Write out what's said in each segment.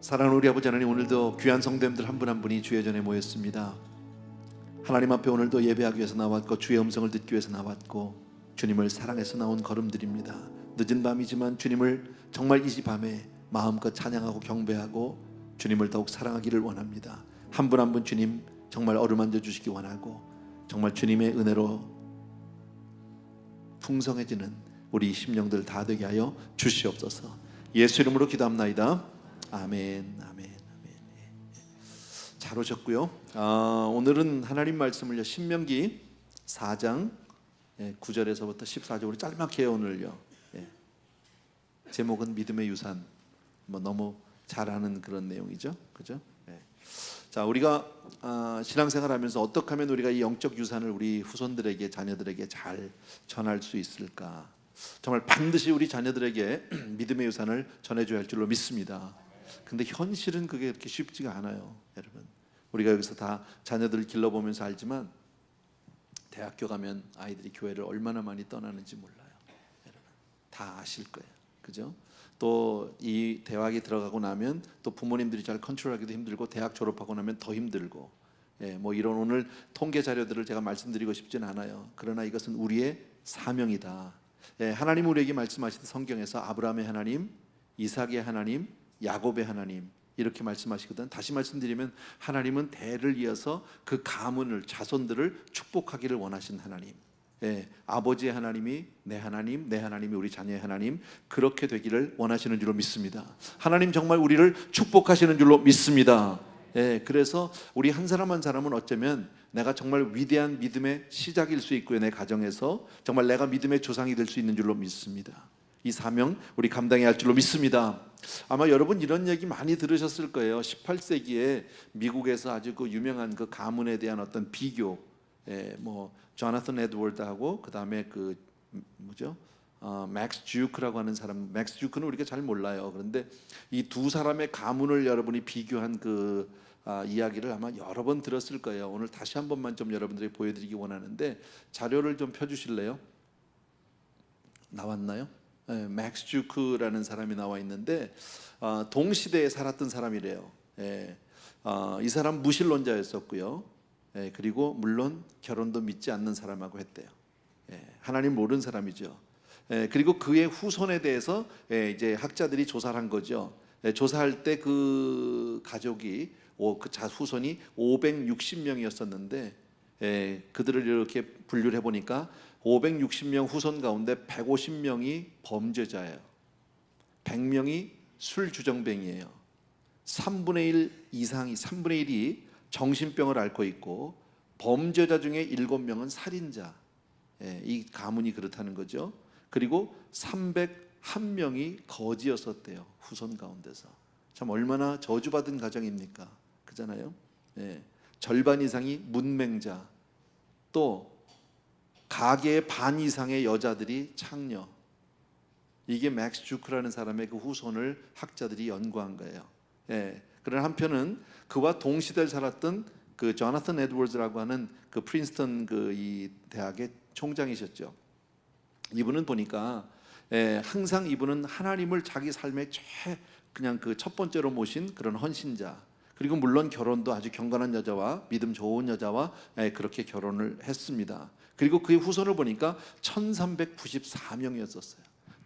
사랑하는 우리 아버지 하나님, 오늘도 귀한 성도님들 한 분 한 분이 주의 전에 모였습니다. 하나님 앞에 오늘도 예배하기 위해서 나왔고, 주의 음성을 듣기 위해서 나왔고, 주님을 사랑해서 나온 걸음들입니다. 늦은 밤이지만 주님을 정말 이 밤에 마음껏 찬양하고 경배하고 주님을 더욱 사랑하기를 원합니다. 한 분 한 분 주님 정말 어루만져 주시기 원하고, 정말 주님의 은혜로 풍성해지는 우리 심령들 다 되게 하여 주시옵소서. 예수 이름으로 기도합나이다. 아멘, 아멘, 아멘. 잘 오셨고요. 오늘은 하나님 말씀을요, 신명기 4장 9절에서부터 14절으로 짤막해요. 오늘요. 제목은 믿음의 유산. 너무 잘 아는 그런 내용이죠, 그죠? 자, 우리가 신앙생활하면서 어떻게 하면 우리가 이 영적 유산을 우리 후손들에게, 자녀들에게 잘 전할 수 있을까? 정말 반드시 우리 자녀들에게 믿음의 유산을 전해줘야 할 줄로 믿습니다. 근데 현실은 그게 그렇게 쉽지가 않아요, 여러분. 우리가 여기서 다 자녀들을 길러보면서 알지만, 대학교 가면 아이들이 교회를 얼마나 많이 떠나는지 몰라요. 여러분 다 아실 거예요, 그죠? 또 이 대학에 들어가고 나면 또 부모님들이 잘 컨트롤하기도 힘들고, 대학 졸업하고 나면 더 힘들고, 이런 오늘 통계 자료들을 제가 말씀드리고 싶진 않아요. 그러나 이것은 우리의 사명이다. 하나님 우리에게 말씀하신 성경에서 아브라함의 하나님, 이삭의 하나님, 야곱의 하나님 이렇게 말씀하시거든. 다시 말씀드리면 하나님은 대를 이어서 그 가문을, 자손들을 축복하기를 원하신 하나님. 아버지의 하나님이 내 하나님, 내 하나님이 우리 자녀의 하나님, 그렇게 되기를 원하시는 줄로 믿습니다. 하나님 정말 우리를 축복하시는 줄로 믿습니다. 그래서 우리 한 사람 한 사람은 어쩌면 내가 정말 위대한 믿음의 시작일 수 있고요, 내 가정에서 정말 내가 믿음의 조상이 될 수 있는 줄로 믿습니다. 이 사명 우리 감당해야 할 줄로 믿습니다. 아마 여러분 이런 얘기 많이 들으셨을 거예요. 18세기에 미국에서 아주 그 유명한 그 가문에 대한 어떤 비교, 조나선 에드워드하고 그 다음에 그 뭐죠? 맥스 듀크라고 하는 사람. 맥스 듀크는 우리가 잘 몰라요. 그런데 이 두 사람의 가문을 여러분이 비교한 그 이야기를 아마 여러 번 들었을 거예요. 오늘 다시 한 번만 좀 여러분들에게 보여드리기 원하는데, 자료를 좀 펴주실래요? 나왔나요? 맥스 듀크라는 사람이 나와 있는데, 동시대에 살았던 사람이래요. 이 사람 무신론자였었고요. 그리고 물론 결혼도 믿지 않는 사람하고 했대요. 하나님 모르는 사람이죠. 그리고 그의 후손에 대해서 이제 학자들이 조사를 한 거죠. 조사할 때 그 가족이, 그 후손이 560명이었었는데, 그들을 이렇게 분류를 해보니까 560명 후손 가운데 150명이 범죄자예요. 100명이 술주정뱅이에요. 3분의 1 이상이, 3분의 1이 정신병을 앓고 있고, 범죄자 중에 7명은 살인자. 이 가문이 그렇다는 거죠. 그리고 301명이 거지였었대요, 후손 가운데서. 참 얼마나 저주받은 가정입니까? 그잖아요. 절반 이상이 문맹자, 또 가계의 반 이상의 여자들이 창녀. 이게 맥스 주크라는 사람의 그 후손을 학자들이 연구한 거예요. 그러나 한편은 그와 동시대를 살았던 그 조나선 에드워즈라고 하는 그 프린스턴 그 이 대학의 총장이셨죠. 이분은 보니까 항상 이분은 하나님을 자기 삶의 그냥 그 첫 번째로 모신 그런 헌신자, 그리고 물론 결혼도 아주 경건한 여자와 믿음 좋은 여자와 그렇게 결혼을 했습니다. 그리고 그의 후손을 보니까 1394명이었었어요.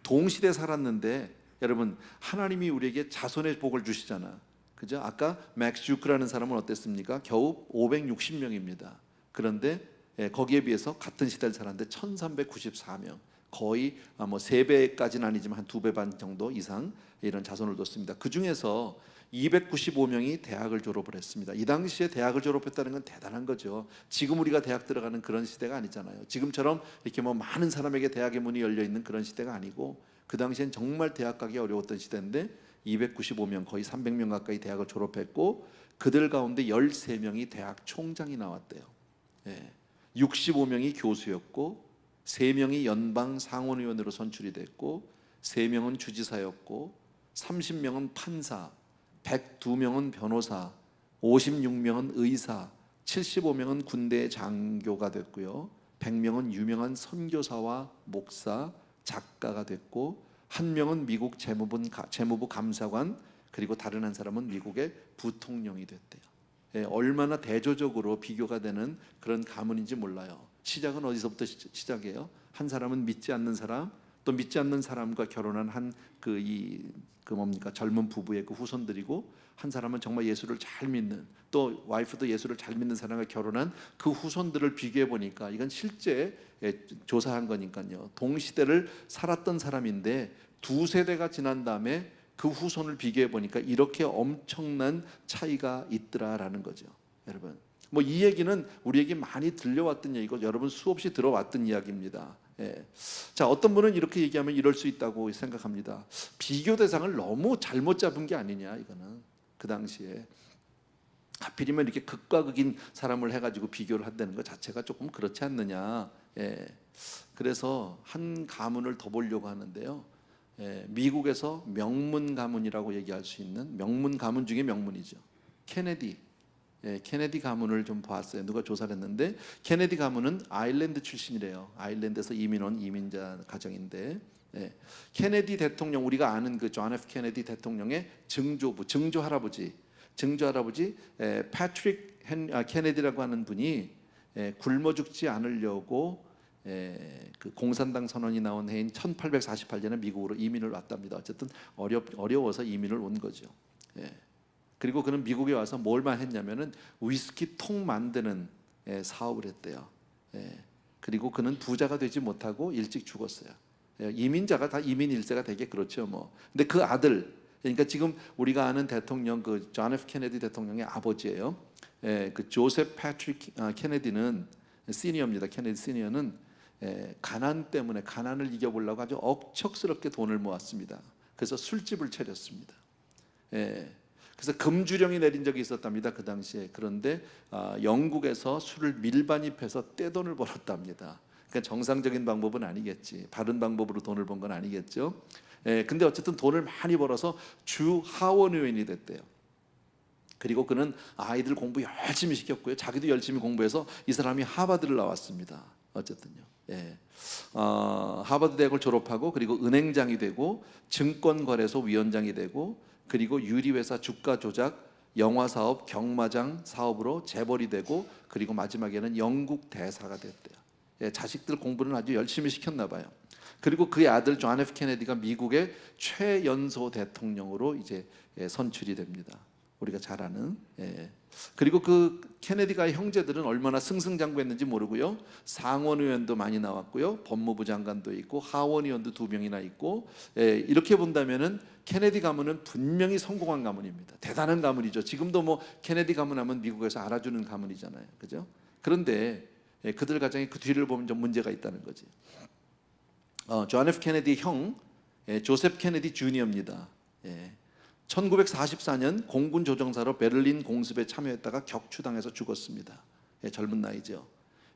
동시대 살았는데, 여러분 하나님이 우리에게 자손의 복을 주시잖아, 그죠? 아까 맥스 주크라는 사람은 어땠습니까? 겨우 560명입니다. 그런데 거기에 비해서 같은 시대를 살았는데 1394명, 거의 3배까지는 아니지만 한 2배 반 정도 이상 이런 자손을 뒀습니다. 그 중에서 295명이 대학을 졸업을 했습니다. 이 당시에 대학을 졸업했다는 건 대단한 거죠. 지금 우리가 대학 들어가는 그런 시대가 아니잖아요. 지금처럼 이렇게 많은 사람에게 대학의 문이 열려 있는 그런 시대가 아니고, 그 당시엔 정말 대학 가기 어려웠던 시대인데 295명, 거의 300명 가까이 대학을 졸업했고, 그들 가운데 13명이 대학 총장이 나왔대요. 65명이 교수였고, 3명이 연방 상원의원으로 선출이 됐고, 3명은 주지사였고, 30명은 판사, 102명은 변호사, 56명은 의사, 75명은 군대 장교가 됐고요, 100명은 유명한 선교사와 목사, 작가가 됐고, 1명은 미국 재무부 감사관, 그리고 다른 한 사람은 미국의 부통령이 됐대요. 얼마나 대조적으로 비교가 되는 그런 가문인지 몰라요. 시작은 어디서부터 시작해요? 한 사람은 믿지 않는 사람, 또 믿지 않는 사람과 결혼한 뭡니까 젊은 부부의 그 후손들이고, 한 사람은 정말 예수를 잘 믿는, 또 와이프도 예수를 잘 믿는 사람과 결혼한 그 후손들을 비교해 보니까 이건 실제 조사한 거니까요. 동시대를 살았던 사람인데 두 세대가 지난 다음에 그 후손을 비교해 보니까 이렇게 엄청난 차이가 있더라라는 거죠. 여러분, 뭐 이 얘기는 우리에게 많이 들려왔던 얘기고 여러분 수없이 들어왔던 이야기입니다. 자, 어떤 분은 이렇게 얘기하면 이럴 수 있다고 생각합니다. 비교 대상을 너무 잘못 잡은 게 아니냐, 이거는 그 당시에 하필이면 이렇게 극과 극인 사람을 해가지고 비교를 한다는 것 자체가 조금 그렇지 않느냐. 그래서 한 가문을 더 보려고 하는데요. 미국에서 명문 가문이라고 얘기할 수 있는 명문 가문 중에 명문이죠. 케네디 가문을 좀 봤어요. 누가 조사를 했는데 케네디 가문은 아일랜드 출신이래요. 아일랜드에서 이민 온 이민자 가정인데, 케네디 대통령, 우리가 아는 그 존 F 케네디 대통령의 증조부, 증조 할아버지 패트릭 케네디라고 하는 분이 굶어 죽지 않으려고 그 공산당 선언이 나온 해인 1848년에 미국으로 이민을 왔답니다. 어쨌든 어려워서 이민을 온 거죠. 그리고 그는 미국에 와서 뭘만 했냐면은 위스키 통 만드는 사업을 했대요. 그리고 그는 부자가 되지 못하고 일찍 죽었어요. 이민자가 다 이민 1세가 되게 그렇죠, 뭐. 근데 그 아들, 그러니까 지금 우리가 아는 대통령 그 존 F 케네디 대통령의 아버지예요. 그 조셉 패트릭 케네디는 시니어입니다. 케네디 시니어는 가난 때문에, 가난을 이겨보려고 아주 억척스럽게 돈을 모았습니다. 그래서 술집을 차렸습니다. 그래서 금주령이 내린 적이 있었답니다, 그 당시에. 그런데 영국에서 술을 밀반입해서 떼돈을 벌었답니다. 그러니까 정상적인 방법은 아니겠지, 바른 방법으로 돈을 번 건 아니겠죠. 근데 어쨌든 돈을 많이 벌어서 주 하원 의원이 됐대요. 그리고 그는 아이들 공부 열심히 시켰고요, 자기도 열심히 공부해서 이 사람이 하버드를 나왔습니다. 어쨌든요. 하버드 대학을 졸업하고 그리고 은행장이 되고 증권거래소 위원장이 되고 그리고 유리회사 주가 조작, 영화사업, 경마장 사업으로 재벌이 되고 그리고 마지막에는 영국 대사가 됐대요. 자식들 공부는 아주 열심히 시켰나 봐요. 그리고 그의 아들 존 F 케네디가 미국의 최연소 대통령으로 이제 선출이 됩니다. 우리가 잘 아는. 그리고 그 케네디가의 형제들은 얼마나 승승장구했는지 모르고요. 상원 의원도 많이 나왔고요, 법무부 장관도 있고 하원 의원도 2명이나 있고, 이렇게 본다면은 케네디 가문은 분명히 성공한 가문입니다. 대단한 가문이죠. 지금도 뭐 케네디 가문하면 미국에서 알아주는 가문이잖아요, 그죠? 그런데 그들 가정의 그 뒤를 보면 좀 문제가 있다는 거지. 존 F 케네디 형 조셉 케네디 주니어입니다. 1944년 공군 조종사로 베를린 공습에 참여했다가 격추당해서 죽었습니다. 젊은 나이죠.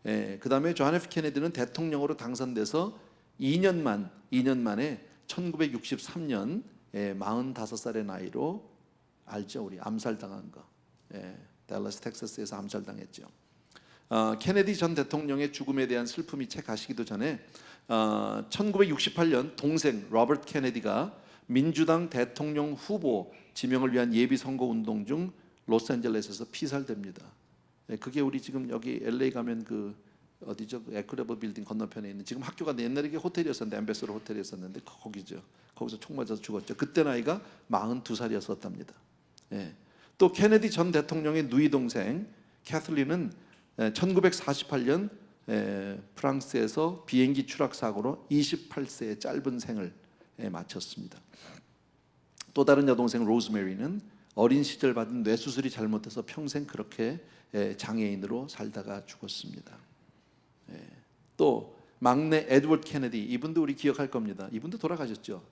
그 다음에 존 F 케네디는 대통령으로 당선돼서 2년 만에 1963년 45살의 나이로, 알죠, 우리 암살당한 거. 댈러스 텍사스에서 암살당했죠. 케네디 전 대통령의 죽음에 대한 슬픔이 채 가시기도 전에 1968년 동생 로버트 케네디가 민주당 대통령 후보 지명을 위한 예비 선거 운동 중 로스앤젤레스에서 피살됩니다. 그게 우리 지금 여기 LA 가면 그 어디죠? 그 에크레버 빌딩 건너편에 있는, 지금 학교가 옛날에 호텔이었었는데 엠베서더 호텔이었었는데 거기죠. 거기서 총 맞아서 죽었죠. 그때 나이가 42살이었었답니다. 또 케네디 전 대통령의 누이 동생 캐슬린은 1948년 프랑스에서 비행기 추락 사고로 28세의 짧은 생을 마쳤습니다. 또 다른 여동생 로즈메리는 어린 시절 받은 뇌 수술이 잘못돼서 평생 그렇게 장애인으로 살다가 죽었습니다. 또 막내 에드워드 케네디, 이분도 우리 기억할 겁니다. 이분도 돌아가셨죠.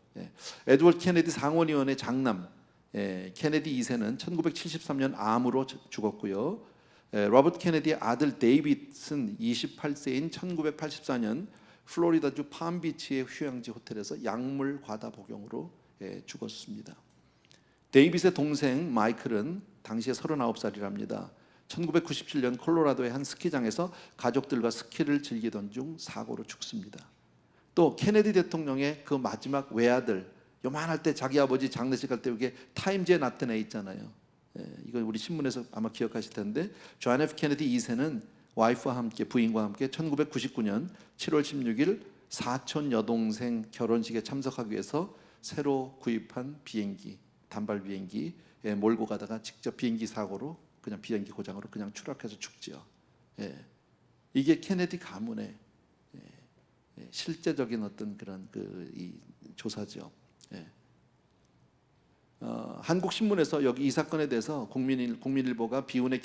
에드워드 케네디 상원의원의 장남 케네디 2세는 1973년 암으로 죽었고요. 로버트 케네디의 아들 데이빗은 28세인 1984년 플로리다주 팜비치의 휴양지 호텔에서 약물 과다 복용으로 죽었습니다. 데이빗의 동생 마이클은 당시에 39살이랍니다. 1997년 콜로라도의 한 스키장에서 가족들과 스키를 즐기던 중 사고로 죽습니다. 또 케네디 대통령의 그 마지막 외아들, 요만할 때 자기 아버지 장례식 할 때 이게 타임즈에 났던 애 있잖아요. 이거 우리 신문에서 아마 기억하실 텐데 존 F 케네디 2세는 와이프와 함께 부인과 함께 1999년 7월 16일 사촌 여동생 결혼식에 참석하기 위해서 새로 구입한 비행기, 단발 비행기에 몰고 가다가 직접 비행기 사고로 그냥 비행기 고장으로 그냥 추락해서 죽지요. 이게 케네디 가문의 실제적인 어떤 그런 이 조사죠. 한국 신문에서 여기 이 사건에 대해서 국민일보가 비운의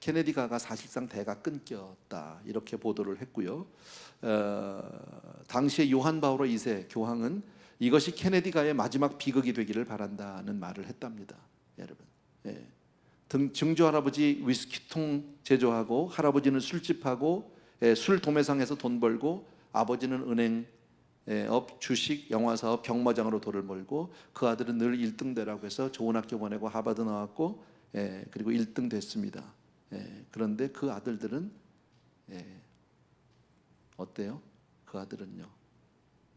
케네디가가 사실상 대가 끊겼다 이렇게 보도를 했고요. 당시에 요한 바오로 2세 교황은 이것이 케네디가의 마지막 비극이 되기를 바란다는 말을 했답니다. 여러분, 증조 할아버지 위스키통 제조하고 할아버지는 술집하고 술 도매상에서 돈 벌고 아버지는 은행 업, 주식, 영화 사업, 경마장으로 돈을 벌고 그 아들은 늘 1등대라고 해서 좋은 학교 보내고 하버드 나왔고 그리고 1등 됐습니다. 그런데 그 아들들은 어때요? 그 아들은요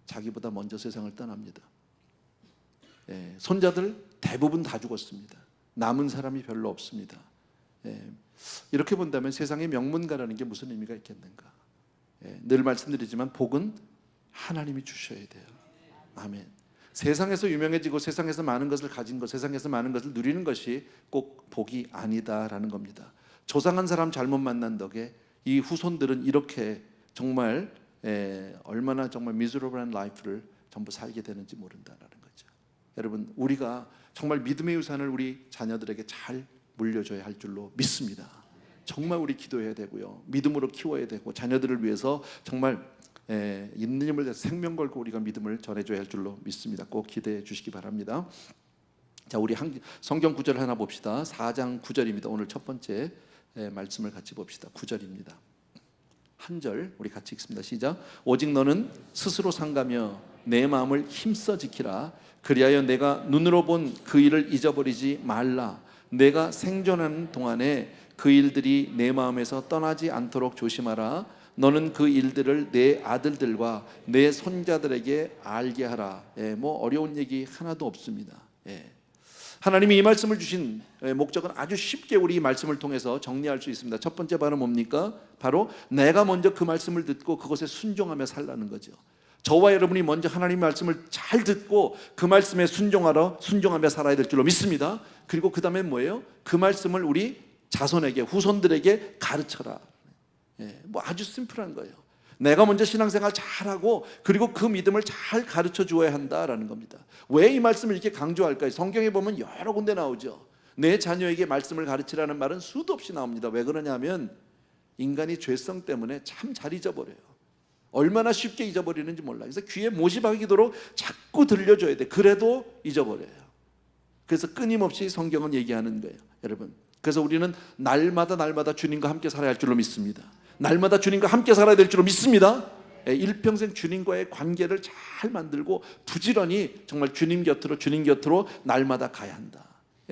자기보다 먼저 세상을 떠납니다. 손자들 대부분 다 죽었습니다. 남은 사람이 별로 없습니다. 이렇게 본다면 세상의 명문가라는 게 무슨 의미가 있겠는가? 늘 말씀드리지만 복은 하나님이 주셔야 돼요. 아멘. 세상에서 유명해지고 세상에서 많은 것을 가진 것, 세상에서 많은 것을 누리는 것이 꼭 복이 아니다라는 겁니다. 조상한 사람 잘못 만난 덕에 이 후손들은 이렇게 정말 얼마나 정말 미저러블한 라이프를 전부 살게 되는지 모른다라는 거죠. 여러분, 우리가 정말 믿음의 유산을 우리 자녀들에게 잘 물려줘야 할 줄로 믿습니다. 정말 우리 기도해야 되고요, 믿음으로 키워야 되고 자녀들을 위해서 정말 있는 힘을 내서 생명 걸고 우리가 믿음을 전해줘야 할 줄로 믿습니다. 꼭 기대해 주시기 바랍니다. 자, 우리 성경 구절 하나 봅시다. 4장 9절입니다. 오늘 첫 번째 말씀을 같이 봅시다. 9절입니다. 한 절 우리 같이 읽습니다. 시작. 오직 너는 스스로 상가며 내 마음을 힘써 지키라. 그리하여 내가 눈으로 본 그 일을 잊어버리지 말라. 내가 생존하는 동안에 그 일들이 내 마음에서 떠나지 않도록 조심하라. 너는 그 일들을 내 아들들과 내 손자들에게 알게 하라. 뭐 어려운 얘기 하나도 없습니다. 하나님이 이 말씀을 주신 목적은 아주 쉽게 우리 이 말씀을 통해서 정리할 수 있습니다. 첫 번째 바로 뭡니까? 바로 내가 먼저 그 말씀을 듣고 그것에 순종하며 살라는 거죠. 저와 여러분이 먼저 하나님의 말씀을 잘 듣고 그 말씀에 순종하며 살아야 될 줄로 믿습니다. 그리고 그 다음에 뭐예요? 그 말씀을 우리 자손에게, 후손들에게 가르쳐라. 뭐 아주 심플한 거예요. 내가 먼저 신앙생활 잘하고 그리고 그 믿음을 잘 가르쳐 주어야 한다라는 겁니다. 왜 이 말씀을 이렇게 강조할까요? 성경에 보면 여러 군데 나오죠. 내 자녀에게 말씀을 가르치라는 말은 수도 없이 나옵니다. 왜 그러냐면 인간이 죄성 때문에 참 잘 잊어버려요. 얼마나 쉽게 잊어버리는지 몰라. 그래서 귀에 못이 박이도록 자꾸 들려줘야 돼. 그래도 잊어버려요. 그래서 끊임없이 성경은 얘기하는 거예요, 여러분. 그래서 우리는 날마다 주님과 함께 살아야 할 줄로 믿습니다. 날마다 주님과 함께 살아야 될 줄로 믿습니다. 일평생 주님과의 관계를 잘 만들고 부지런히 정말 주님 곁으로 날마다 가야 한다.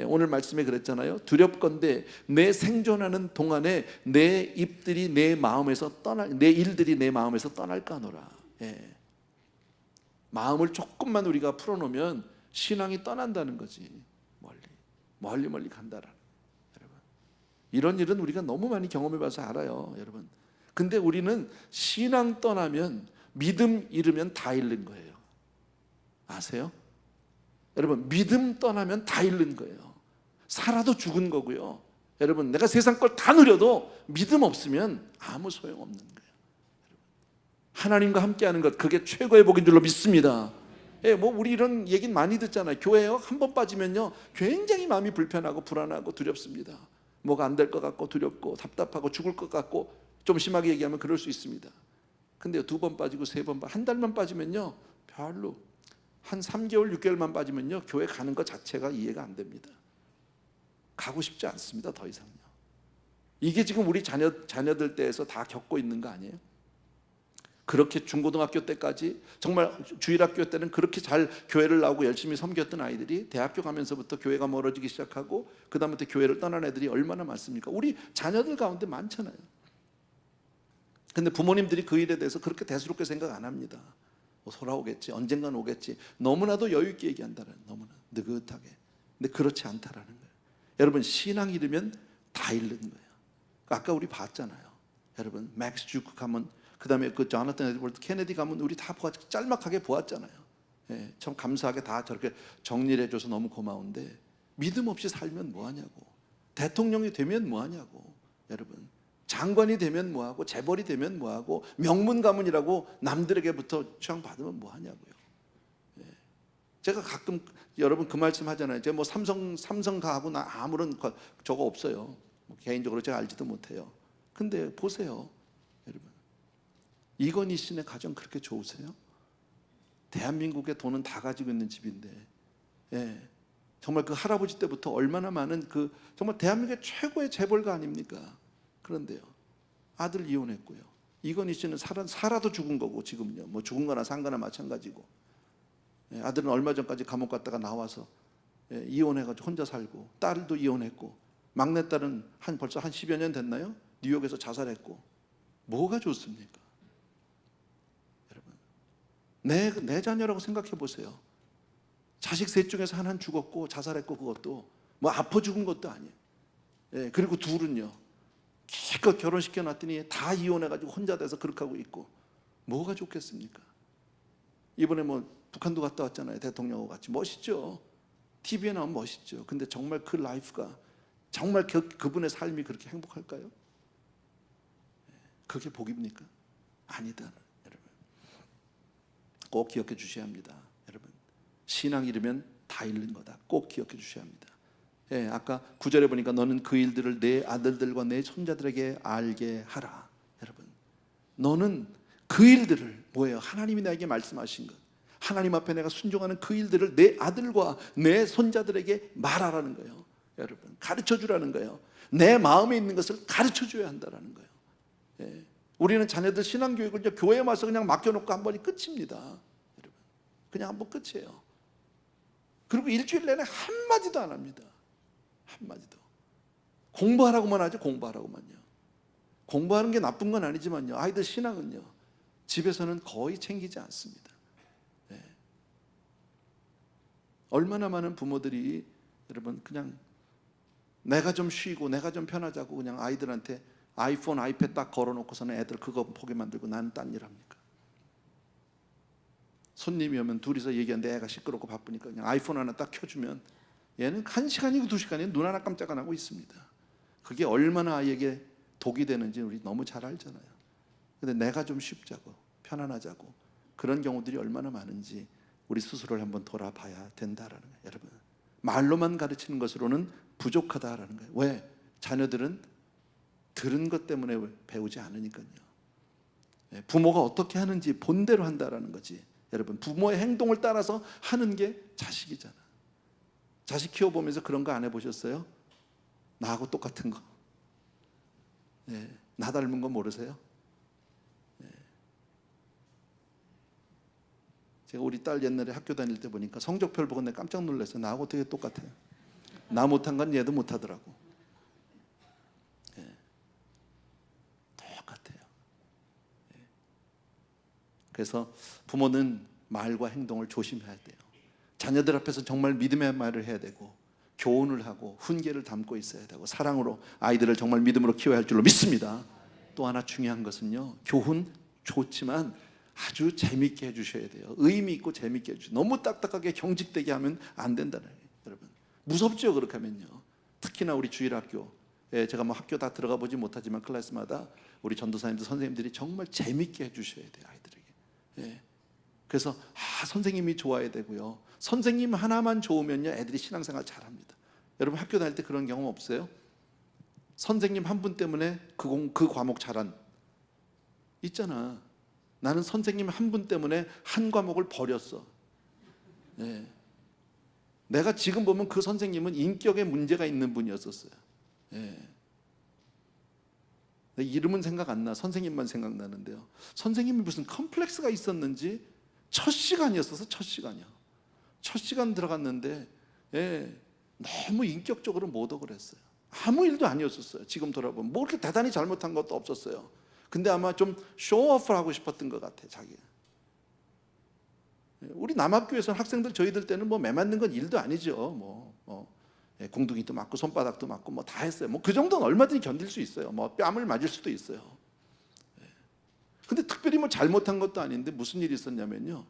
오늘 말씀에 그랬잖아요. 두렵건대 내 생존하는 동안에 내 일들이 내 마음에서 떠날까노라. 마음을 조금만 우리가 풀어놓으면 신앙이 떠난다는 거지. 멀리 간다라는. 이런 일은 우리가 너무 많이 경험해봐서 알아요, 여러분. 근데 우리는 신앙 떠나면, 믿음 잃으면 다 잃는 거예요. 아세요? 여러분, 믿음 떠나면 다 잃는 거예요. 살아도 죽은 거고요. 여러분, 내가 세상 걸 다 누려도 믿음 없으면 아무 소용없는 거예요. 하나님과 함께하는 것, 그게 최고의 복인 줄로 믿습니다. 우리 이런 얘기는 많이 듣잖아요. 교회에 한 번 빠지면요 굉장히 마음이 불편하고 불안하고 두렵습니다. 뭐가 안 될 것 같고 두렵고 답답하고 죽을 것 같고, 좀 심하게 얘기하면 그럴 수 있습니다. 근데 2번 빠지고 3번 한 달만 빠지면요 별로, 한 3개월 6개월만 빠지면요 교회 가는 것 자체가 이해가 안 됩니다. 가고 싶지 않습니다, 더 이상요. 이게 지금 우리 자녀들 때에서 다 겪고 있는 거 아니에요? 그렇게 중고등학교 때까지 정말 주일학교 때는 그렇게 잘 교회를 나오고 열심히 섬겼던 아이들이 대학교 가면서부터 교회가 멀어지기 시작하고 그 다음부터 교회를 떠난 애들이 얼마나 많습니까? 우리 자녀들 가운데 많잖아요. 근데 부모님들이 그 일에 대해서 그렇게 대수롭게 생각 안 합니다. 돌아오겠지, 언젠간 오겠지, 너무나도 여유 있게 얘기한다는, 너무나 느긋하게. 근데 그렇지 않다라는 거예요. 여러분, 신앙 잃으면 다 잃는 거예요. 아까 우리 봤잖아요. 여러분, 맥스 주크 가면, 그 다음에 그 조나탄 에드워드 케네디 가면 우리 다 짤막하게 보았잖아요. 예, 참 감사하게 다 저렇게 정리를 해줘서 너무 고마운데, 믿음 없이 살면 뭐하냐고, 대통령이 되면 뭐하냐고, 여러분, 장관이 되면 뭐하고, 재벌이 되면 뭐하고, 명문 가문이라고 남들에게부터 추앙받으면 뭐하냐고요. 예. 제가 가끔 여러분 그 말씀 하잖아요. 제가 뭐 삼성가하고 나 아무런 저거 없어요. 뭐 개인적으로 제가 알지도 못해요. 근데 보세요, 여러분, 이건희 씨네 가정 그렇게 좋으세요? 대한민국의 돈은 다 가지고 있는 집인데, 예, 정말 그 할아버지 때부터 얼마나 많은 그 정말 대한민국의 최고의 재벌가 아닙니까? 그런데요, 아들 이혼했고요. 이건희 씨는 살아도 죽은 거고, 지금요, 뭐 죽은 거나 산 거나 마찬가지고, 예, 아들은 얼마 전까지 감옥 갔다가 나와서, 예, 이혼해가지고 혼자 살고, 딸도 이혼했고, 막내딸은 벌써 한 10여 년 됐나요? 뉴욕에서 자살했고. 뭐가 좋습니까? 여러분, 내 자녀라고 생각해 보세요. 자식 셋 중에서 하나는 죽었고 자살했고, 그것도 뭐 아파 죽은 것도 아니에요. 예, 그리고 둘은요, 기껏 결혼시켜 놨더니 다 이혼해가지고 혼자 돼서 그렇게 하고 있고. 뭐가 좋겠습니까? 이번에 뭐 북한도 갔다 왔잖아요. 대통령하고 같이. 멋있죠. TV에 나오면 멋있죠. 근데 정말 그 라이프가, 정말 그분의 삶이 그렇게 행복할까요? 그게 복입니까? 아니다. 여러분, 꼭 기억해 주셔야 합니다. 여러분, 신앙 잃으면 다 잃는 거다. 꼭 기억해 주셔야 합니다. 예, 아까 9절에 보니까 너는 그 일들을 내 아들들과 내 손자들에게 알게 하라. 여러분, 너는 그 일들을, 뭐예요? 하나님이 나에게 말씀하신 것, 하나님 앞에 내가 순종하는 그 일들을 내 아들과 내 손자들에게 말하라는 거예요. 여러분, 가르쳐 주라는 거예요. 내 마음에 있는 것을 가르쳐 줘야 한다는 거예요. 예, 우리는 자녀들 신앙교육을 이제 교회에 와서 그냥 맡겨놓고 한 번이 끝입니다. 여러분, 그냥 한 번 끝이에요. 그리고 일주일 내내 한마디도 안 합니다. 한마디도. 공부하라고만 하죠. 공부하라고만요. 공부하는 게 나쁜 건 아니지만요, 아이들 신앙은요, 집에서는 거의 챙기지 않습니다. 네. 얼마나 많은 부모들이, 여러분, 그냥 내가 좀 쉬고 내가 좀 편하자고 그냥 아이들한테 아이폰, 아이패드 딱 걸어놓고서는 애들 그거 보게 만들고 나는 딴 일 합니까? 손님이 오면 둘이서 얘기하는데 애가 시끄럽고 바쁘니까 그냥 아이폰 하나 딱 켜주면 얘는 1시간이고 2시간이고 눈 하나 깜짝 안 하고 있습니다. 그게 얼마나 아이에게 독이 되는지 우리 너무 잘 알잖아요. 근데 내가 좀 쉽자고, 편안하자고, 그런 경우들이 얼마나 많은지 우리 스스로를 한번 돌아봐야 된다라는 거예요. 여러분, 말로만 가르치는 것으로는 부족하다라는 거예요. 왜? 자녀들은 들은 것 때문에 배우지 않으니까요. 부모가 어떻게 하는지 본대로 한다라는 거지. 여러분, 부모의 행동을 따라서 하는 게 자식이잖아. 자식 키워보면서 그런 거 안 해보셨어요? 나하고 똑같은 거. 네, 나 닮은 거 모르세요? 네. 제가 우리 딸 옛날에 학교 다닐 때 보니까 성적표를 보고 내가 깜짝 놀랐어요. 나하고 되게 똑같아요. 나 못한 건 얘도 못하더라고. 네. 똑같아요. 네. 그래서 부모는 말과 행동을 조심해야 돼요. 자녀들 앞에서 정말 믿음의 말을 해야 되고, 교훈을 하고 훈계를 담고 있어야 되고, 사랑으로 아이들을 정말 믿음으로 키워야 할 줄로 믿습니다. 또 하나 중요한 것은요, 교훈 좋지만 아주 재밌게 해주셔야 돼요. 의미 있고 재밌게 해주셔야 돼요. 너무 딱딱하게 경직되게 하면 안 된다는 거예요. 여러분, 무섭죠? 그렇게 하면요. 특히나 우리 주일학교, 제가 뭐 학교 다 들어가 보지 못하지만 클래스마다 우리 전도사님들, 선생님들이 정말 재밌게 해주셔야 돼요, 아이들에게. 예. 그래서 선생님이 좋아야 되고요. 선생님 하나만 좋으면요, 애들이 신앙생활 잘합니다. 여러분, 학교 다닐 때 그런 경험 없어요? 선생님 한 분 때문에 그 과목 잘한, 있잖아. 나는 선생님 한 분 때문에 한 과목을 버렸어. 네. 내가 지금 보면 그 선생님은 인격에 문제가 있는 분이었었어요. 네. 내 이름은 생각 안 나. 선생님만 생각나는데요. 선생님이 무슨 컴플렉스가 있었는지 첫 시간이었어서, 첫 시간이요. 첫 시간 들어갔는데, 예, 너무 인격적으로 모독을 했어요. 아무 일도 아니었었어요. 지금 돌아보면 뭐 그렇게 대단히 잘못한 것도 없었어요. 근데 아마 좀 쇼오프를 하고 싶었던 것 같아요, 자기가. 우리 남합교에서는 학생들 저희들 때는 뭐 매 맞는 건 일도 아니죠. 공둥이도 맞고 손바닥도 맞고 뭐 다 했어요. 뭐 그 정도는 얼마든지 견딜 수 있어요. 뭐 뺨을 맞을 수도 있어요. 근데 특별히 뭐 잘못한 것도 아닌데 무슨 일이 있었냐면요,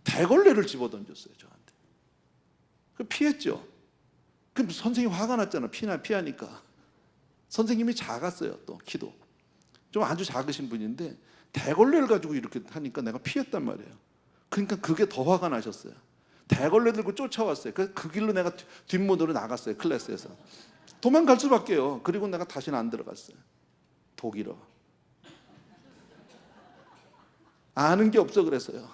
대걸레를 집어던졌어요 저한테. 그 피했죠. 그럼 선생님 화가 났잖아. 피하니까. 선생님이 작았어요. 또 키도 좀 아주 작으신 분인데 대걸레를 가지고 이렇게 하니까 내가 피했단 말이에요. 그러니까 그게 더 화가 나셨어요. 대걸레 들고 쫓아왔어요. 그 길로 내가 뒷문으로 나갔어요. 클래스에서 도망갈 수밖에요. 그리고 내가 다시는 안 들어갔어요. 독일어 아는 게 없어 그랬어요.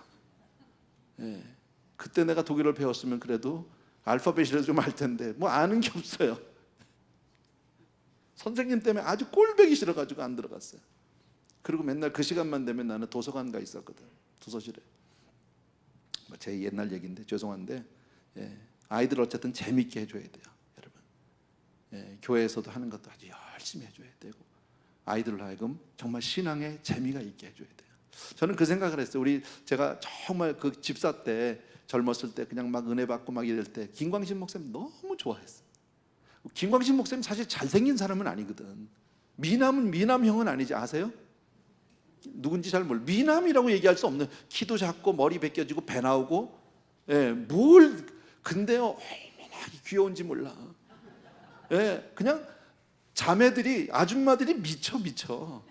그때 내가 독일어를 배웠으면 그래도 알파벳이라도 좀 알 텐데 뭐 아는 게 없어요. 선생님 때문에 아주 꼴보기 싫어가지고 안 들어갔어요. 그리고 맨날 그 시간만 되면 나는 도서관 가 있었거든. 도서실에. 제 옛날 얘기인데 죄송한데 아이들 어쨌든 재밌게 해줘야 돼요, 여러분. 교회에서도 하는 것도 아주 열심히 해줘야 되고 아이들로 하여금 정말 신앙에 재미가 있게 해줘야 돼요. 저는 그 생각을 했어요. 제가 정말 그 집사 때 젊었을 때 그냥 막 은혜 받고 막 이럴 때 김광신 목사님 너무 좋아했어요. 김광신 목사님 사실 잘생긴 사람은 아니거든. 미남형은 아니지, 아세요? 누군지 잘 몰라. 미남이라고 얘기할 수 없는, 키도 작고 머리 벗겨지고 배 나오고, 근데요 얼마나 귀여운지 몰라. 그냥 자매들이, 아줌마들이 미쳐.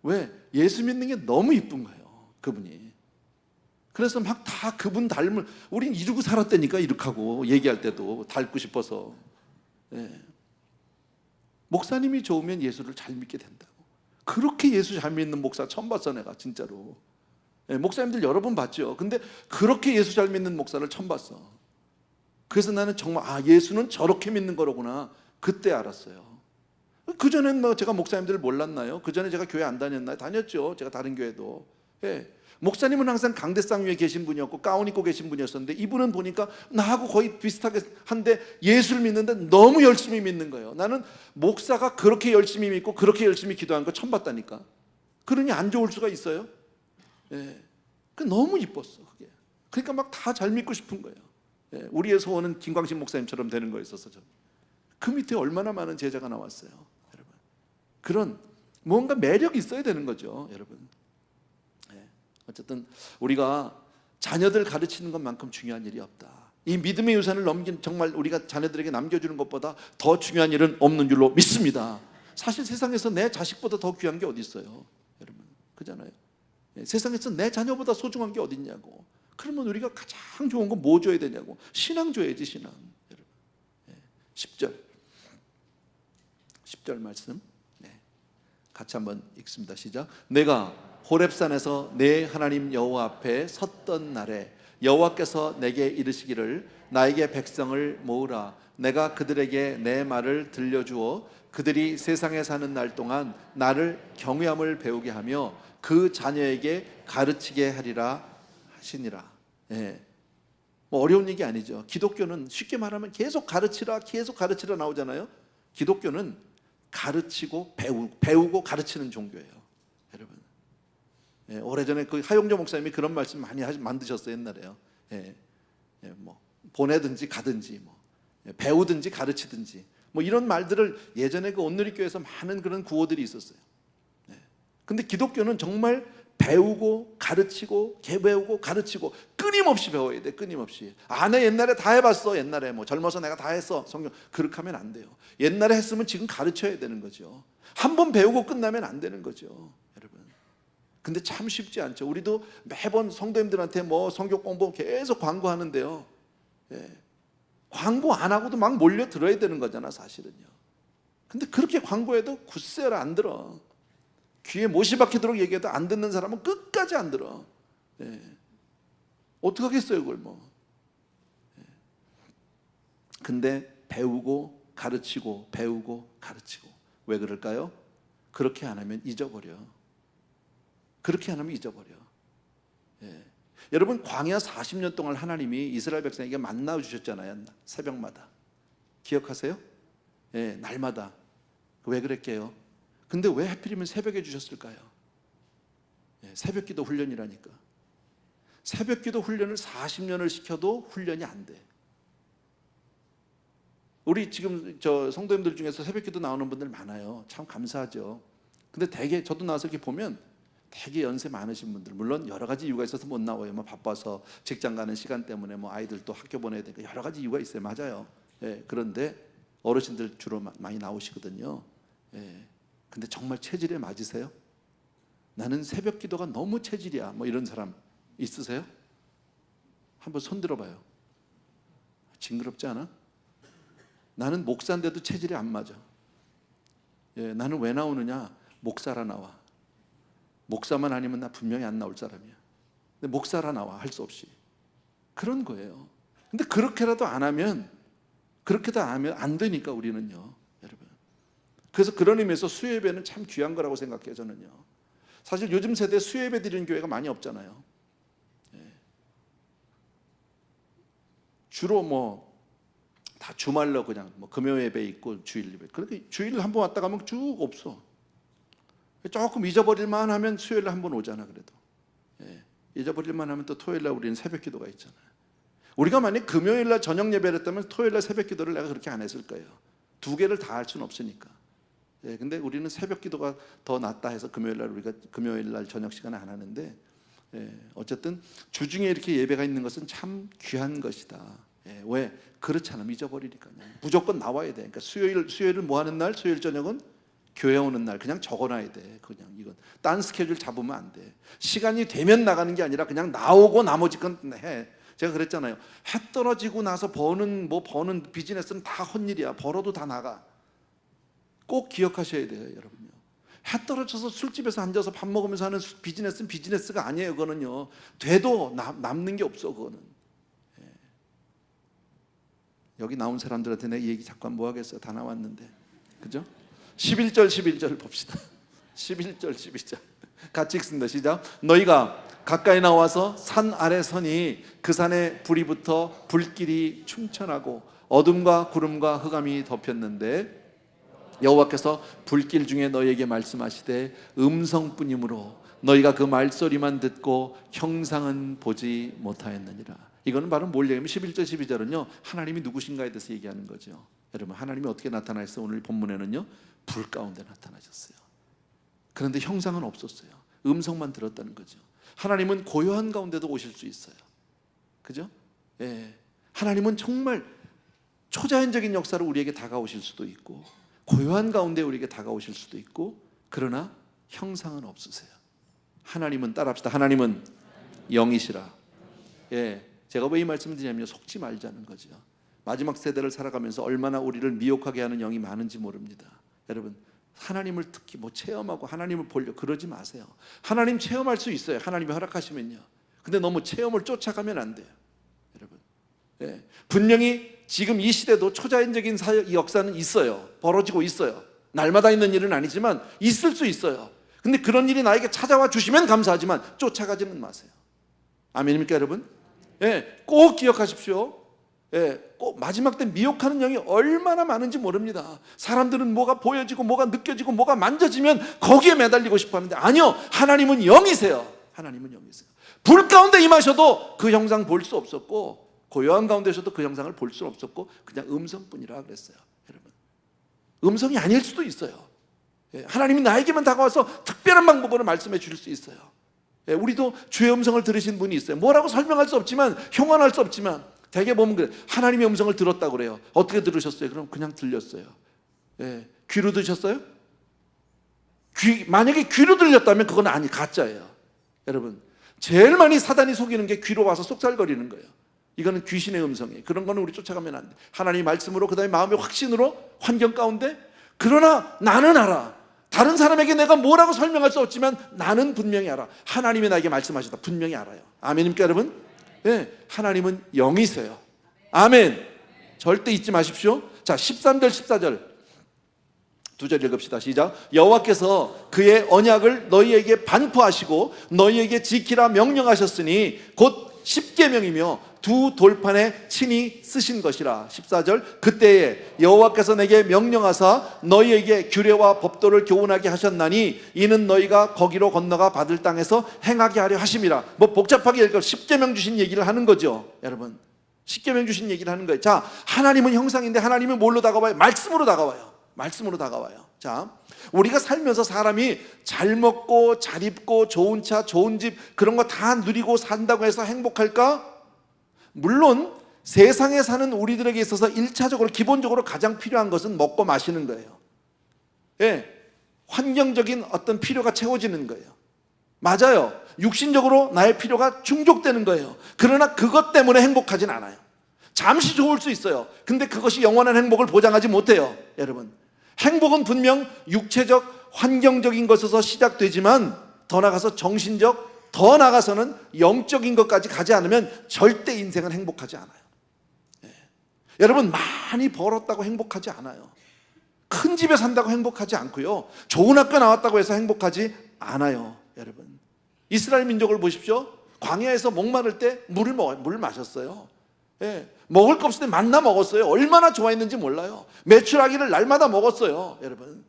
왜? 예수 믿는 게 너무 이쁜 거예요, 그분이. 그래서 막 다 그분 닮을, 우린 이러고 살았다니까, 이렇게 하고 얘기할 때도 닮고 싶어서. 목사님이 좋으면 예수를 잘 믿게 된다고. 그렇게 예수 잘 믿는 목사 처음 봤어 내가, 진짜로. 목사님들 여러 번 봤죠. 근데 그렇게 예수 잘 믿는 목사를 처음 봤어. 그래서 나는 정말 예수는 저렇게 믿는 거로구나, 그때 알았어요. 그전엔 뭐 제가 목사님들을 몰랐나요? 그전에 제가 교회 안 다녔나요? 다녔죠. 제가 다른 교회도. 목사님은 항상 강대상 위에 계신 분이었고 가운 입고 계신 분이었었는데, 이분은 보니까 나하고 거의 비슷하게 한데 예수를 믿는데 너무 열심히 믿는 거예요. 나는 목사가 그렇게 열심히 믿고 그렇게 열심히 기도하는 거 처음 봤다니까. 그러니 안 좋을 수가 있어요? 너무 이뻤어 그게. 그러니까 막 다 잘 믿고 싶은 거예요. 우리의 소원은 김광신 목사님처럼 되는 거였어서 그 밑에 얼마나 많은 제자가 나왔어요, 여러분. 그런 뭔가 매력이 있어야 되는 거죠, 여러분. 어쨌든 우리가 자녀들 가르치는 것만큼 중요한 일이 없다. 이 믿음의 유산을 정말 우리가 자녀들에게 남겨주는 것보다 더 중요한 일은 없는 줄로 믿습니다. 사실 세상에서 내 자식보다 더 귀한 게 어디 있어요, 여러분. 그잖아요. 세상에서 내 자녀보다 소중한 게 어디 있냐고. 그러면 우리가 가장 좋은 건 뭐 줘야 되냐고. 신앙 줘야지, 신앙. 여러분. 10절 말씀 같이 한번 읽습니다. 시작. 내가 호렙산에서 내 하나님 여호와 앞에 섰던 날에 여호와께서 내게 이르시기를 나에게 백성을 모으라. 내가 그들에게 내 말을 들려주어 그들이 세상에 사는 날 동안 나를 경외함을 배우게 하며 그 자녀에게 가르치게 하리라 하시니라. 뭐 어려운 얘기 아니죠. 기독교는 쉽게 말하면 계속 가르치라 나오잖아요. 기독교는 가르치고 배우고 가르치는 종교예요, 여러분. 오래전에 그 하용조 목사님이 그런 말씀 많이 만드셨어요, 옛날에요. 뭐 보내든지 가든지, 뭐 배우든지 가르치든지, 뭐 이런 말들을 예전에 그 온누리교회에서 많은 그런 구호들이 있었어요. 근데 기독교는 정말 배우고 가르치고 배우고 가르치고 끊임없이 배워야 돼, 끊임없이. 내 옛날에 다 해봤어. 옛날에 뭐 젊어서 내가 다 했어. 성경 그렇게 하면 안 돼요. 옛날에 했으면 지금 가르쳐야 되는 거죠. 한 번 배우고 끝나면 안 되는 거죠, 여러분. 근데 참 쉽지 않죠. 우리도 매번 성도님들한테 뭐 성경 공부 계속 광고하는데요. 광고 안 하고도 막 몰려 들어야 되는 거잖아, 사실은요. 근데 그렇게 광고해도 굳세라 안 들어. 귀에 못이 박히도록 얘기해도 안 듣는 사람은 끝까지 안 들어. 어떻게 하겠어요, 그걸 뭐. 근데 배우고 가르치고 배우고 가르치고. 왜 그럴까요? 그렇게 안 하면 잊어버려. 그렇게 안 하면 잊어버려. 여러분, 광야 40년 동안 하나님이 이스라엘 백성에게 만나 주셨잖아요, 새벽마다. 기억하세요? 날마다. 왜 그랬게요? 근데 왜 하필이면 새벽에 주셨을까요? 새벽기도 훈련이라니까. 새벽기도 훈련을 40년을 시켜도 훈련이 안 돼. 우리 지금 저 성도님들 중에서 새벽기도 나오는 분들 많아요. 참 감사하죠. 근데 대개 저도 나와서 이렇게 보면 되게 연세 많으신 분들, 물론 여러 가지 이유가 있어서 못 나와요. 뭐 바빠서 직장 가는 시간 때문에 뭐 아이들 또 학교 보내야 되니까 여러 가지 이유가 있어요. 맞아요. 예, 그런데 어르신들 주로 많이 나오시거든요. 예, 근데 정말 체질에 맞으세요? 나는 새벽 기도가 너무 체질이야, 뭐 이런 사람 있으세요? 한번 손 들어봐요. 징그럽지 않아? 나는 목사인데도 체질이 안 맞아. 예, 나는 왜 나오느냐? 목사라 나와. 목사만 아니면 나 분명히 안 나올 사람이야. 근데 목사라 나와, 할 수 없이. 그런 거예요. 근데 그렇게라도 안 하면 안 되니까 우리는요, 여러분. 그래서 그런 의미에서 수요예배는 참 귀한 거라고 생각해요, 저는요. 사실 요즘 세대에 수요예배 드리는 교회가 많이 없잖아요. 예. 주로 뭐 다 주말로 그냥 뭐 금요예배 있고 주일 예배. 그렇게 주일 한 번 왔다 가면 쭉 없어. 조금 잊어버릴만 하면 수요일에 한 번 오잖아. 그래도 예. 잊어버릴만 하면 또 토요일날 우리는 새벽 기도가 있잖아요. 우리가 만약 금요일날 저녁 예배를 했다면 토요일날 새벽 기도를 내가 그렇게 안 했을 거예요. 두 개를 다 할 수는 없으니까. 예, 근데 우리는 새벽 기도가 더 낫다 해서 금요일날 우리가 금요일날 저녁 시간에 안 하는데, 예, 어쨌든 주중에 이렇게 예배가 있는 것은 참 귀한 것이다. 예, 왜? 그렇잖아. 잊어버리니까요. 무조건 나와야 돼. 그러니까 수요일을 뭐 하는 날? 수요일 저녁은 교회 오는 날 그냥 적어놔야 돼. 그냥 이건 딴 스케줄 잡으면 안 돼. 시간이 되면 나가는 게 아니라 그냥 나오고 나머지 건 해. 제가 그랬잖아요. 해 떨어지고 나서 버는 비즈니스는 다 헛일이야. 벌어도 다 나가. 꼭 기억하셔야 돼요, 여러분요. 해 떨어져서 술집에서 앉아서 밥 먹으면서 하는 비즈니스는 비즈니스가 아니에요. 그거는요. 돼도 남는 게 없어. 그거는. 예. 여기 나온 사람들한테 내 얘기 잠깐 뭐 하겠어요. 다 나왔는데, 그죠? 11절 봅시다. 11절 같이 읽습니다. 시작. 너희가 가까이 나와서 산 아래 서니 그 산에 불이 붙어 불길이 충천하고 어둠과 구름과 흑암이 덮였는데 여호와께서 불길 중에 너희에게 말씀하시되 음성뿐이므로 너희가 그 말소리만 듣고 형상은 보지 못하였느니라. 이거는 바로 뭘 얘기하면 11절 12절은요 하나님이 누구신가에 대해서 얘기하는 거죠. 여러분, 하나님이 어떻게 나타나셨어요? 오늘 본문에는요 불 가운데 나타나셨어요. 그런데 형상은 없었어요. 음성만 들었다는 거죠. 하나님은 고요한 가운데도 오실 수 있어요. 그죠? 예. 하나님은 정말 초자연적인 역사로 우리에게 다가오실 수도 있고 고요한 가운데 우리에게 다가오실 수도 있고, 그러나 형상은 없으세요. 하나님은, 따라합시다. 하나님은 영이시라. 예. 제가 왜 이 말씀을 드리냐면 속지 말자는 거죠. 마지막 세대를 살아가면서 얼마나 우리를 미혹하게 하는 영이 많은지 모릅니다. 여러분, 하나님을 특히 뭐 체험하고 하나님을 보려 그러지 마세요. 하나님 체험할 수 있어요. 하나님이 허락하시면요. 근데 너무 체험을 쫓아가면 안 돼요, 여러분. 예. 분명히 지금 이 시대도 초자연적인 역사는 있어요. 벌어지고 있어요. 날마다 있는 일은 아니지만 있을 수 있어요. 근데 그런 일이 나에게 찾아와 주시면 감사하지만 쫓아가지는 마세요. 아멘입니까, 여러분? 예, 꼭 기억하십시오. 예, 꼭 마지막 때 미혹하는 영이 얼마나 많은지 모릅니다. 사람들은 뭐가 보여지고 뭐가 느껴지고 뭐가 만져지면 거기에 매달리고 싶어 하는데 아니요, 하나님은 영이세요. 하나님은 영이세요. 불 가운데 임하셔도 그 형상 볼 수 없었고 고요한 가운데서도 그 형상을 볼 수 없었고 그냥 음성뿐이라 그랬어요. 여러분, 음성이 아닐 수도 있어요. 예, 하나님이 나에게만 다가와서 특별한 방법으로 말씀해 주실 수 있어요. 예, 우리도 주의 음성을 들으신 분이 있어요. 뭐라고 설명할 수 없지만, 형언할 수 없지만 대개 보면 그래. 하나님의 음성을 들었다고 그래요. 어떻게 들으셨어요? 그럼 그냥 들렸어요. 예, 귀로 들으셨어요? 만약에 귀로 들렸다면 그건 가짜예요. 여러분, 제일 많이 사단이 속이는 게 귀로 와서 속살거리는 거예요. 이거는 귀신의 음성이에요. 그런 거는 우리 쫓아가면 안 돼. 하나님의 말씀으로, 그 다음에 마음의 확신으로, 환경 가운데. 그러나 나는 알아. 다른 사람에게 내가 뭐라고 설명할 수 없지만 나는 분명히 알아. 하나님이 나에게 말씀하시다. 분명히 알아요. 아멘입니까, 여러분? 네, 하나님은 영이세요. 아멘. 절대 잊지 마십시오. 자, 13절 14절 두 절 읽읍시다. 시작. 여호와께서 그의 언약을 너희에게 반포하시고 너희에게 지키라 명령하셨으니 곧 십계명이며 두 돌판에 친히 쓰신 것이라. 14절 그때에 여호와께서 내게 명령하사 너희에게 규례와 법도를 교훈하게 하셨나니 이는 너희가 거기로 건너가 받을 땅에서 행하게 하려 하심이라. 뭐 복잡하게 읽고 십계명 주신 얘기를 하는 거죠. 여러분, 십계명 주신 얘기를 하는 거예요. 자, 하나님은 형상인데 하나님은 뭘로 다가와요? 말씀으로 다가와요. 말씀으로 다가와요. 자, 우리가 살면서 사람이 잘 먹고 잘 입고 좋은 차 좋은 집 그런 거 다 누리고 산다고 해서 행복할까? 물론 세상에 사는 우리들에게 있어서 1차적으로 기본적으로 가장 필요한 것은 먹고 마시는 거예요. 예, 환경적인 어떤 필요가 채워지는 거예요. 맞아요. 육신적으로 나의 필요가 충족되는 거예요. 그러나 그것 때문에 행복하진 않아요. 잠시 좋을 수 있어요. 근데 그것이 영원한 행복을 보장하지 못해요. 여러분, 행복은 분명 육체적 환경적인 것에서 시작되지만 더 나아가서 정신적, 더 나아가서는 영적인 것까지 가지 않으면 절대 인생은 행복하지 않아요. 예. 여러분, 많이 벌었다고 행복하지 않아요. 큰 집에 산다고 행복하지 않고요, 좋은 학교 나왔다고 해서 행복하지 않아요. 여러분, 이스라엘 민족을 보십시오. 광야에서 목마를 때 물을 마셨어요. 예, 먹을 거 없을 때 만나 먹었어요. 얼마나 좋아했는지 몰라요. 메추라기를 날마다 먹었어요. 여러분,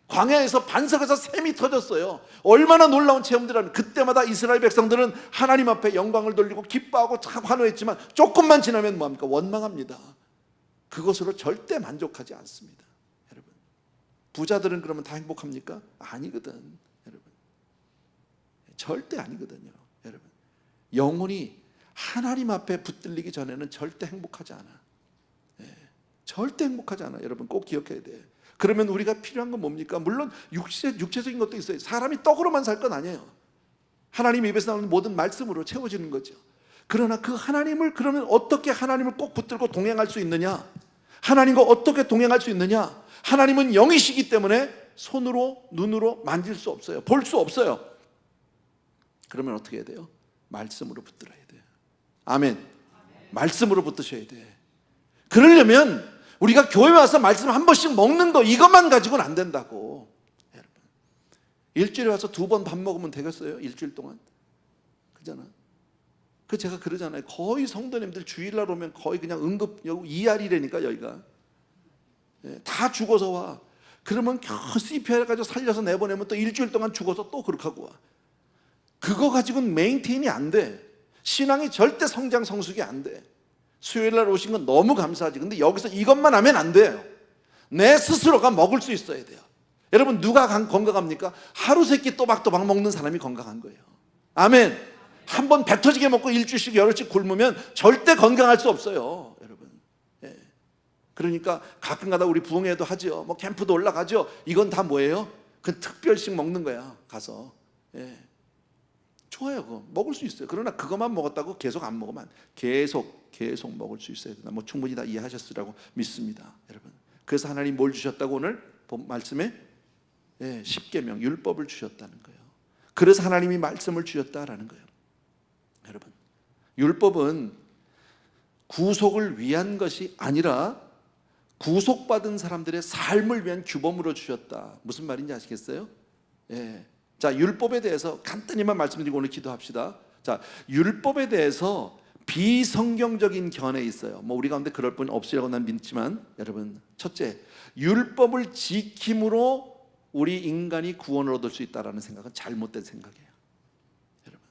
광야에서 반석에서 샘이 터졌어요. 얼마나 놀라운 체험들이라면, 그때마다 이스라엘 백성들은 하나님 앞에 영광을 돌리고 기뻐하고 참 환호했지만 조금만 지나면 뭐합니까? 원망합니다. 그것으로 절대 만족하지 않습니다. 여러분, 부자들은 그러면 다 행복합니까? 아니거든. 여러분, 절대 아니거든요. 여러분, 영혼이 하나님 앞에 붙들리기 전에는 절대 행복하지 않아. 예, 절대 행복하지 않아. 여러분, 꼭 기억해야 돼. 그러면 우리가 필요한 건 뭡니까? 물론 육체적인 것도 있어요. 사람이 떡으로만 살 건 아니에요. 하나님 입에서 나오는 모든 말씀으로 채워지는 거죠. 그러나 그 하나님을, 그러면 어떻게 하나님을 꼭 붙들고 동행할 수 있느냐? 하나님과 어떻게 동행할 수 있느냐? 하나님은 영이시기 때문에 손으로 눈으로 만질 수 없어요. 볼 수 없어요. 그러면 어떻게 해야 돼요? 말씀으로 붙들어야 돼요. 아멘. 말씀으로 붙드셔야 돼. 그러려면 우리가 교회 와서 말씀 한 번씩 먹는 거, 이것만 가지고는 안 된다고. 여러분, 일주일에 와서 2번 밥 먹으면 되겠어요? 일주일 동안? 그잖아. 그 제가 그러잖아요. 거의 성도님들 주일날 오면 거의 그냥 응급 ER이라니까 여기가. 예, 다 죽어서 와. 그러면 겨우 CPR 해가지고 살려서 내보내면 또 일주일 동안 죽어서 또 그렇게 하고 와. 그거 가지고는 메인테인이 안 돼. 신앙이 절대 성장 성숙이 안 돼. 수요일날 오신 건 너무 감사하지. 근데 여기서 이것만 하면 안 돼요. 내 스스로가 먹을 수 있어야 돼요. 여러분, 누가 건강합니까? 하루 세끼 또박또박 먹는 사람이 건강한 거예요. 아멘. 한 번 배 터지게 먹고 일주일씩 열흘씩 굶으면 절대 건강할 수 없어요. 여러분, 예. 그러니까 가끔가다 우리 부흥회도 하죠. 뭐 캠프도 올라가죠. 이건 다 뭐예요? 그건 특별식 먹는 거야. 가서. 예. 좋아요. 그거 먹을 수 있어요. 그러나 그것만 먹었다고 계속 안 먹으면 계속 먹을 수 있어야 된다. 뭐 충분히 다 이해하셨으라고 믿습니다. 여러분, 그래서 하나님 뭘 주셨다고 오늘 말씀에? 예, 십계명, 율법을 주셨다는 거예요. 그래서 하나님이 말씀을 주셨다라는 거예요. 여러분, 율법은 구속을 위한 것이 아니라 구속받은 사람들의 삶을 위한 규범으로 주셨다. 무슨 말인지 아시겠어요? 예. 자, 율법에 대해서 간단히만 말씀드리고 오늘 기도합시다. 자, 율법에 대해서 비성경적인 견해 있어요. 뭐 우리 가운데 그럴 분 없으리라고 난 믿지만, 여러분, 첫째, 율법을 지킴으로 우리 인간이 구원을 얻을 수 있다라는 생각은 잘못된 생각이에요. 여러분,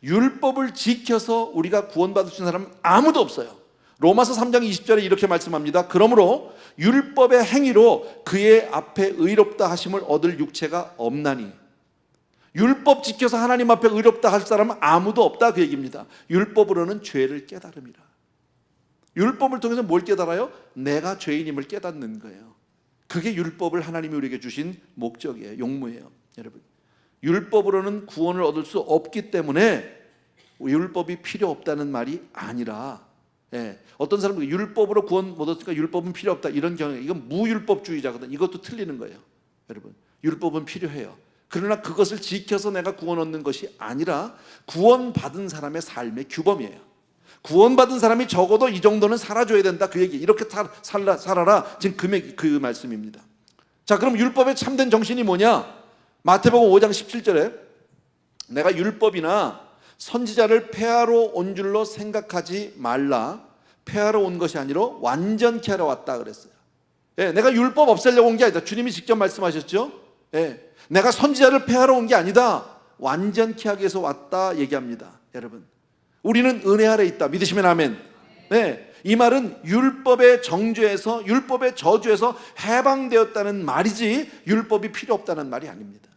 율법을 지켜서 우리가 구원받을 수 있는 사람은 아무도 없어요. 로마서 3장 20절에 이렇게 말씀합니다. 그러므로 율법의 행위로 그의 앞에 의롭다 하심을 얻을 육체가 없나니. 율법 지켜서 하나님 앞에 의롭다 할 사람은 아무도 없다, 그 얘기입니다. 율법으로는 죄를 깨달음이라. 율법을 통해서 뭘 깨달아요? 내가 죄인임을 깨닫는 거예요. 그게 율법을 하나님이 우리에게 주신 목적이에요. 용무예요. 여러분, 율법으로는 구원을 얻을 수 없기 때문에 율법이 필요 없다는 말이 아니라, 예, 어떤 사람은 율법으로 구원 못 얻으니까 율법은 필요 없다, 이런 경우, 이건 무율법주의자거든. 이것도 틀리는 거예요. 여러분, 율법은 필요해요. 그러나 그것을 지켜서 내가 구원 얻는 것이 아니라 구원받은 사람의 삶의 규범이에요. 구원받은 사람이 적어도 이 정도는 살아줘야 된다, 그 얘기. 이렇게 살아라, 지금 그 말씀입니다. 자, 그럼 율법의 참된 정신이 뭐냐? 마태복음 5장 17절에 내가 율법이나 선지자를 폐하러 온 줄로 생각하지 말라. 폐하러 온 것이 아니라 완전케 하러 왔다 그랬어요. 내가 율법 없애려고 온 게 아니다. 주님이 직접 말씀하셨죠. 내가 선지자를 폐하러 온 게 아니다. 완전케 하기 위해서 왔다 얘기합니다. 여러분, 우리는 은혜 아래 있다. 믿으시면 아멘. 이 말은 율법의 정죄에서, 율법의 저주에서 해방되었다는 말이지 율법이 필요 없다는 말이 아닙니다.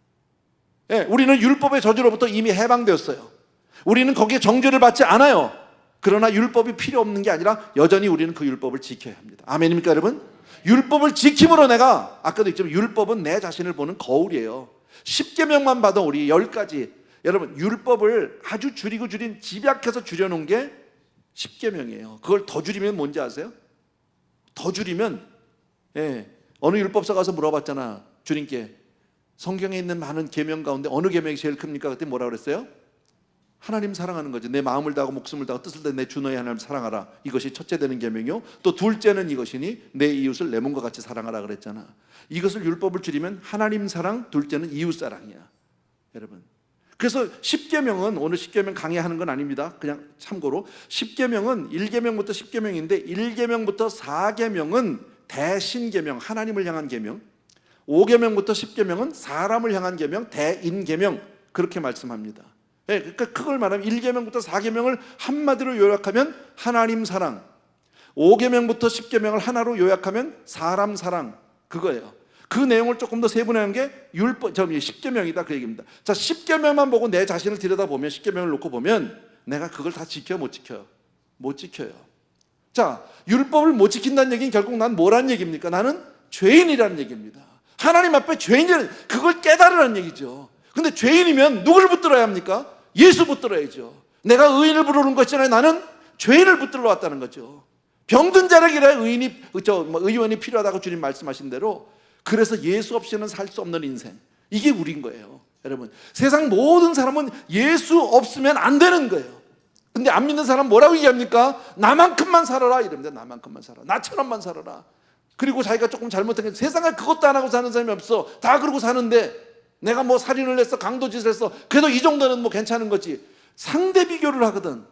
우리는 율법의 저주로부터 이미 해방되었어요. 우리는 거기에 정죄를 받지 않아요. 그러나 율법이 필요 없는 게 아니라 여전히 우리는 그 율법을 지켜야 합니다. 아멘입니까 여러분? 율법을 지킴으로 내가, 아까도 했지만 율법은 내 자신을 보는 거울이에요. 10계명만 봐도 우리 10가지, 여러분 율법을 아주 줄이고 줄인, 집약해서 줄여놓은 게 10계명이에요. 그걸 더 줄이면 뭔지 아세요? 더 줄이면, 어느 율법사 가서 물어봤잖아 주님께, 성경에 있는 많은 계명 가운데 어느 계명이 제일 큽니까? 그때 뭐라 그랬어요? 하나님 사랑하는 거죠. 내 마음을 다하고 목숨을 다하고 뜻을 다해 내 주 너의 하나님 사랑하라. 이것이 첫째 되는 계명이요, 또 둘째는 이것이니 내 이웃을 내 몸과 같이 사랑하라 그랬잖아. 이것을 율법을 줄이면 하나님 사랑, 둘째는 이웃 사랑이야 여러분. 그래서 10계명은, 오늘 10계명 강의하는 건 아닙니다. 그냥 참고로 10계명은 1계명부터 10계명인데 1계명부터 4계명은 대신계명, 하나님을 향한 계명, 5계명부터 10계명은 사람을 향한 계명, 대인계명, 그렇게 말씀합니다. 그러니까 그걸 말하면 1계명부터 4계명을 한마디로 요약하면 하나님 사랑, 5계명부터 10계명을 하나로 요약하면 사람 사랑, 그거예요. 그 내용을 조금 더 세분화한 게 율법, 10계명이다 그 얘기입니다. 자, 10계명만 보고 내 자신을 들여다보면, 10계명을 놓고 보면 내가 그걸 다 지켜 못 지켜요? 못 지켜요. 자, 율법을 못 지킨다는 얘기는 결국 난 뭐라는 얘기입니까? 나는 죄인이라는 얘기입니다. 하나님 앞에 죄인이라는, 그걸 깨달으라는 얘기죠. 근데 죄인이면 누굴 붙들어야 합니까? 예수 붙들어야죠. 내가 의인을 부르는 것이잖아요. 나는 죄인을 붙들러 왔다는 거죠. 병든 자에게 의원이 필요하다고 주님 말씀하신 대로, 그래서 예수 없이는 살 수 없는 인생, 이게 우린 거예요. 여러분, 세상 모든 사람은 예수 없으면 안 되는 거예요. 근데 안 믿는 사람 뭐라고 얘기합니까? 나만큼만 살아라 이럽니다. 나만큼만 살아, 나처럼만 살아라. 그리고 자기가 조금 잘못한 게, 세상에 그것도 안 하고 사는 사람이 없어. 다 그러고 사는데, 내가 뭐 살인을 했어, 강도짓을 했어, 그래도 이 정도는 뭐 괜찮은 거지. 상대 비교를 하거든.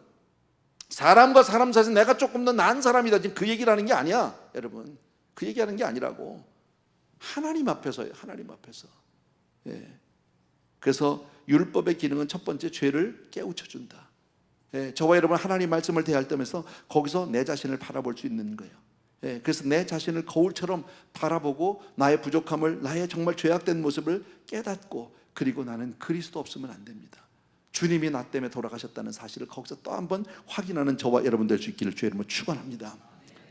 사람과 사람 사이에서 내가 조금 더 나은 사람이다, 지금 그 얘기를 하는 게 아니야 여러분. 그 얘기하는 게 아니라고. 하나님 앞에서요, 하나님 앞에서. 그래서 율법의 기능은 첫 번째, 죄를 깨우쳐준다. 저와 여러분 하나님 말씀을 대할 때면서 거기서 내 자신을 바라볼 수 있는 거예요. 그래서 내 자신을 거울처럼 바라보고 나의 부족함을, 나의 정말 죄악된 모습을 깨닫고, 그리고 나는 그리스도 없으면 안 됩니다. 주님이 나 때문에 돌아가셨다는 사실을 거기서 또 한번 확인하는 저와 여러분 될 수 있기를 주의 이름으로 축원합니다.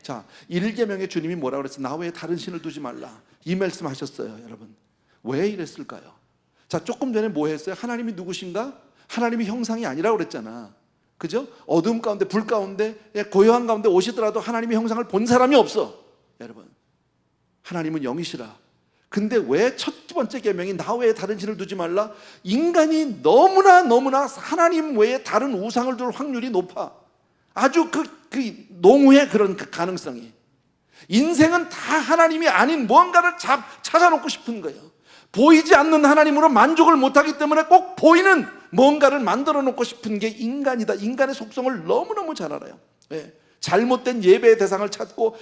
자, 1계명에 주님이 뭐라고 그랬어요? 나 외에 다른 신을 두지 말라, 이 말씀 하셨어요. 여러분, 왜 이랬을까요? 자, 조금 전에 뭐 했어요? 하나님이 누구신가? 하나님이 형상이 아니라고 그랬잖아. 그죠? 어둠 가운데, 불 가운데, 고요한 가운데 오시더라도 하나님의 형상을 본 사람이 없어. 여러분, 하나님은 영이시라. 근데 왜 첫 번째 계명이 나 외에 다른 신을 두지 말라? 인간이 너무나 하나님 외에 다른 우상을 둘 확률이 높아. 아주 그 농후의 그런 그 가능성이. 인생은 다 하나님이 아닌 무언가를 찾아놓고 싶은 거예요. 보이지 않는 하나님으로 만족을 못하기 때문에 꼭 보이는 뭔가를 만들어 놓고 싶은 게 인간이다. 인간의 속성을 너무너무 잘 알아요. 잘못된 예배의 대상을 찾고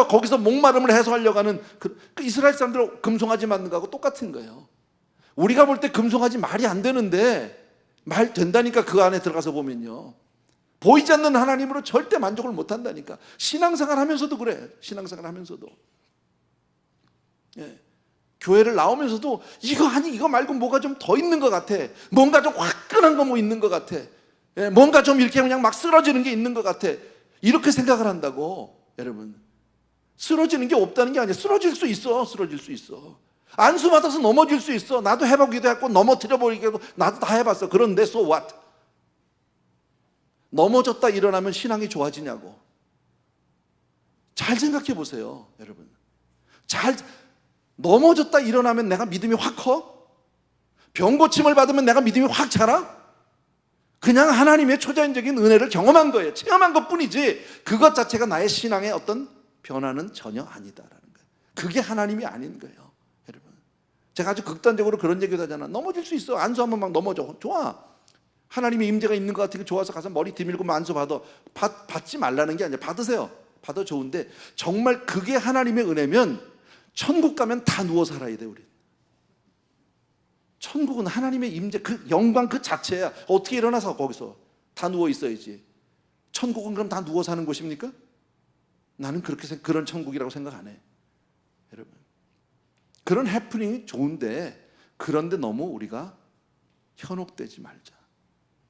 거기서 목마름을 해소하려고 하는 그 이스라엘 사람들 금송아지 만든 거하고 똑같은 거예요. 우리가 볼 때 금송아지 말이 안 되는데 말 된다니까. 그 안에 들어가서 보면요, 보이지 않는 하나님으로 절대 만족을 못 한다니까. 신앙생활 하면서도 그래. 신앙생활 하면서도, 교회를 나오면서도 이거 말고 뭐가 좀 더 있는 것 같아. 뭔가 좀 화끈한 거 뭐 있는 것 같아. 뭔가 좀 이렇게 그냥 막 쓰러지는 게 있는 것 같아. 이렇게 생각을 한다고. 여러분, 쓰러지는 게 없다는 게 아니야. 쓰러질 수 있어. 쓰러질 수 있어. 안수 받아서 넘어질 수 있어. 나도 해보기도 했고 넘어뜨려 버리기도, 나도 다 해봤어. 그런데 so what? 넘어졌다 일어나면 신앙이 좋아지냐고. 잘 생각해 보세요 여러분. 넘어졌다 일어나면 내가 믿음이 확 커? 병 고침을 받으면 내가 믿음이 확 자라? 그냥 하나님의 초자연적인 은혜를 경험한 거예요. 체험한 것뿐이지 그것 자체가 나의 신앙의 어떤 변화는 전혀 아니다라는 거예요. 그게 하나님이 아닌 거예요 여러분. 제가 아주 극단적으로 그런 얘기도 하잖아. 넘어질 수 있어. 안수하면 막 넘어져. 좋아. 하나님의 임재가 있는 것 같으니까 좋아서 가서 머리 뒤밀고 만수 받지 말라는 게 아니라 받으세요. 받아 좋은데 정말 그게 하나님의 은혜면 천국 가면 다 누워 살아야 돼. 우리 천국은 하나님의 임재, 그 영광 그 자체야. 어떻게 일어나서 거기서 다 누워 있어야지. 천국은 그럼 다 누워 사는 곳입니까? 나는 그런 천국이라고 생각 안 해. 여러분, 그런 해프닝이 좋은데, 그런데 너무 우리가 현혹되지 말자.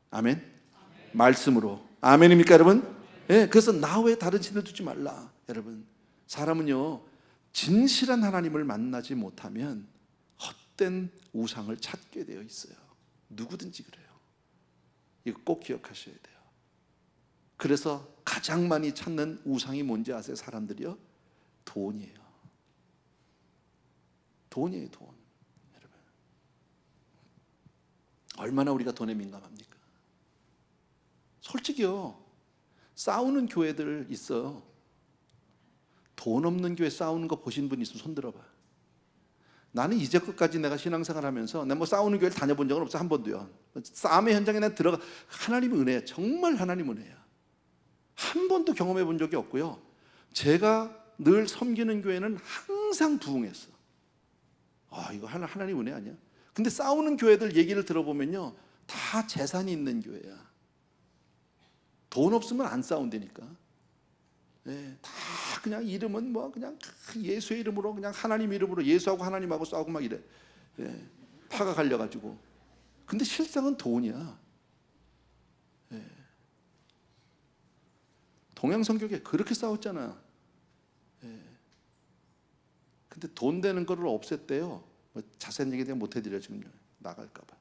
아멘. 말씀으로. 아멘입니까 여러분? 예, 그래서 나 외에 다른 신을 두지 말라. 여러분, 사람은요 진실한 하나님을 만나지 못하면 헛된 우상을 찾게 되어 있어요. 누구든지 그래요. 이거 꼭 기억하셔야 돼요. 그래서 가장 많이 찾는 우상이 뭔지 아세요? 사람들이요, 돈이에요. 돈이에요, 돈. 여러분, 얼마나 우리가 돈에 민감합니까? 솔직히요, 싸우는 교회들 있어요. 돈 없는 교회 싸우는 거 보신 분 있으면 손 들어봐. 나는 이제껏까지 내가 신앙생활 하면서 내가 뭐 싸우는 교회를 다녀본 적은 없어. 한 번도요. 싸움의 현장에 난 들어가. 하나님의 은혜야. 정말 하나님 은혜야. 한 번도 경험해 본 적이 없고요. 제가 늘 섬기는 교회는 항상 부흥했어. 이거 하나님 은혜 아니야? 근데 싸우는 교회들 얘기를 들어보면요, 다 재산이 있는 교회야. 돈 없으면 안 싸운다니까. 네, 다 그냥 이름은 뭐 그냥 예수의 이름으로, 그냥 하나님 이름으로 예수하고 하나님하고 싸우고 막 이래. 네, 파가 갈려가지고. 근데 실상은 돈이야. 네. 동양성교회 그렇게 싸웠잖아. 네. 근데 돈 되는 거를 없앴대요. 뭐 자세한 얘기 내가 못 해드려 지금 나갈까봐.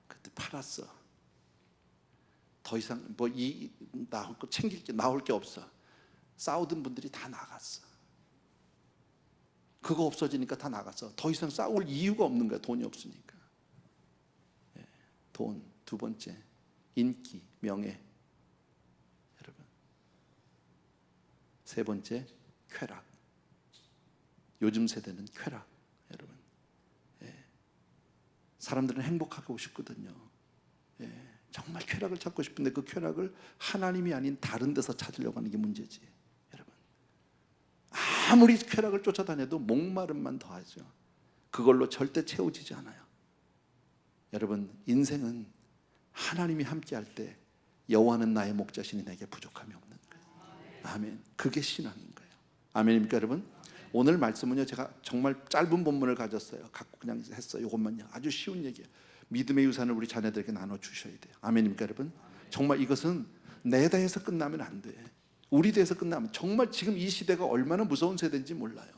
그때 팔았어. 더 이상 나올 거 챙길 게 나올 게 없어. 싸우던 분들이 다 나갔어. 그거 없어지니까 다 나갔어. 더 이상 싸울 이유가 없는 거야. 돈이 없으니까. 네. 돈. 두 번째, 인기, 명예. 여러분, 세 번째, 쾌락. 요즘 세대는 쾌락. 여러분, 네. 사람들은 행복하고 싶거든요. 네. 정말 쾌락을 찾고 싶은데 그 쾌락을 하나님이 아닌 다른 데서 찾으려고 하는 게 문제지. 여러분, 아무리 쾌락을 쫓아다녀도 목마름만 더하죠. 그걸로 절대 채워지지 않아요. 여러분, 인생은 하나님이 함께할 때 여호와는 나의 목자시니 내게 부족함이 없는 거예요. 아멘. 그게 신앙인 거예요. 아멘입니까 여러분? 오늘 말씀은요, 제가 정말 짧은 본문을 가졌어요. 갖고 그냥 했어요. 이것만요. 아주 쉬운 얘기예요. 믿음의 유산을 우리 자녀들에게 나눠주셔야 돼요. 아멘입니까 여러분? 정말 이것은 내 대에서 끝나면 안 돼. 우리 대에서 끝나면, 정말 지금 이 시대가 얼마나 무서운 세대인지 몰라요.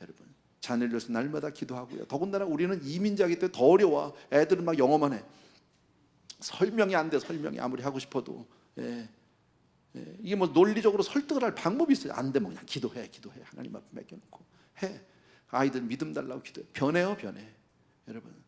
여러분, 자녀를 위해서 날마다 기도하고요. 더군다나 우리는 이민자이기 때문에 더 어려워. 애들은 막 영어만 해. 설명이 안 돼. 설명이 아무리 하고 싶어도. 이게 뭐 논리적으로 설득을 할 방법이 있어요. 안 돼. 뭐 그냥 기도해. 하나님 앞에 맡겨놓고 해. 아이들 믿음 달라고 기도해. 변해요. 여러분,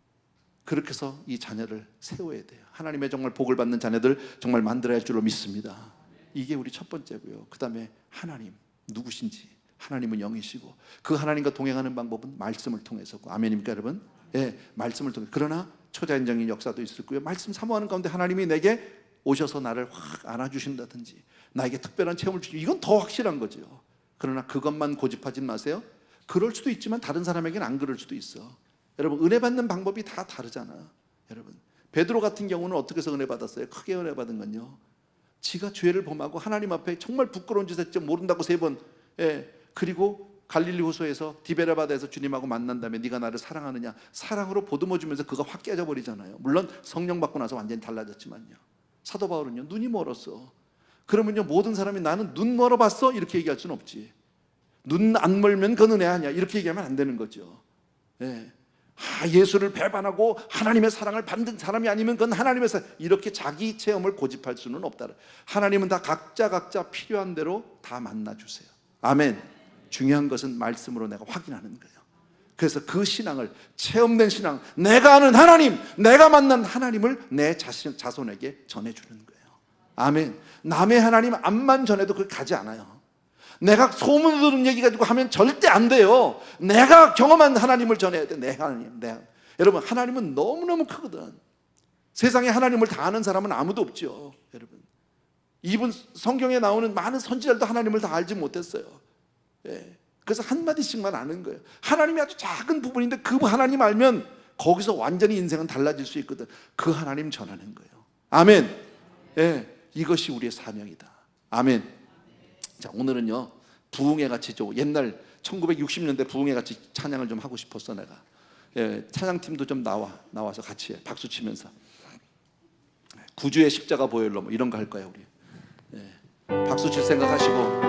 그렇게 해서 이 자녀를 세워야 돼요. 하나님의 정말 복을 받는 자녀들 정말 만들어야 할 줄로 믿습니다. 이게 우리 첫 번째고요. 그 다음에 하나님 누구신지, 하나님은 영이시고 그 하나님과 동행하는 방법은 말씀을 통해서고. 아멘입니까 여러분? 예, 말씀을 통해. 그러나 초자연적인 역사도 있을 거고요. 말씀 사모하는 가운데 하나님이 내게 오셔서 나를 확 안아주신다든지 나에게 특별한 체험을 주시고, 이건 더 확실한 거죠. 그러나 그것만 고집하지 마세요. 그럴 수도 있지만 다른 사람에게는 안 그럴 수도 있어. 여러분, 은혜 받는 방법이 다 다르잖아. 여러분, 베드로 같은 경우는 어떻게 해서 은혜 받았어요? 크게 은혜 받은 건요, 지가 죄를 범하고 하나님 앞에 정말 부끄러운 짓을 했죠. 모른다고 3번. 그리고 갈릴리 호수에서 디베라 바다에서 주님하고 만난 다음에 네가 나를 사랑하느냐, 사랑으로 보듬어 주면서 그가 확 깨져 버리잖아요. 물론 성령 받고 나서 완전히 달라졌지만요. 사도 바울은요, 눈이 멀었어. 그러면요, 모든 사람이 나는 눈 멀어봤어 이렇게 얘기할 수는 없지. 눈 안 멀면 그건 은혜 아니야 이렇게 얘기하면 안 되는 거죠. 예수를 배반하고 하나님의 사랑을 받는 사람이 아니면 그건 하나님의 사랑, 이렇게 자기 체험을 고집할 수는 없다. 하나님은 다 각자 필요한 대로 다 만나주세요. 아멘. 중요한 것은 말씀으로 내가 확인하는 거예요. 그래서 그 신앙을, 체험된 신앙, 내가 아는 하나님, 내가 만난 하나님을 내 자손에게 전해주는 거예요. 아멘. 남의 하나님 앞만 전해도 그게 가지 않아요. 내가 소문 들은 얘기 가지고 하면 절대 안 돼요. 내가 경험한 하나님을 전해야 돼. 내 하나님. 여러분, 하나님은 너무너무 크거든. 세상에 하나님을 다 아는 사람은 아무도 없죠, 여러분. 이분 성경에 나오는 많은 선지자들도 하나님을 다 알지 못했어요. 예. 그래서 한마디씩만 아는 거예요. 하나님이 아주 작은 부분인데 그 하나님 알면 거기서 완전히 인생은 달라질 수 있거든. 그 하나님 전하는 거예요. 아멘. 예. 이것이 우리의 사명이다. 아멘. 자, 오늘은요, 부흥회 같이 좀 옛날 1960년대 부흥회 같이 찬양을 좀 하고 싶었어, 내가. 예, 찬양팀도 좀 나와서 같이 해. 박수 치면서. 구주의 십자가 보혈로 뭐 이런 거 할 거야, 우리. 예, 박수 칠 생각하시고.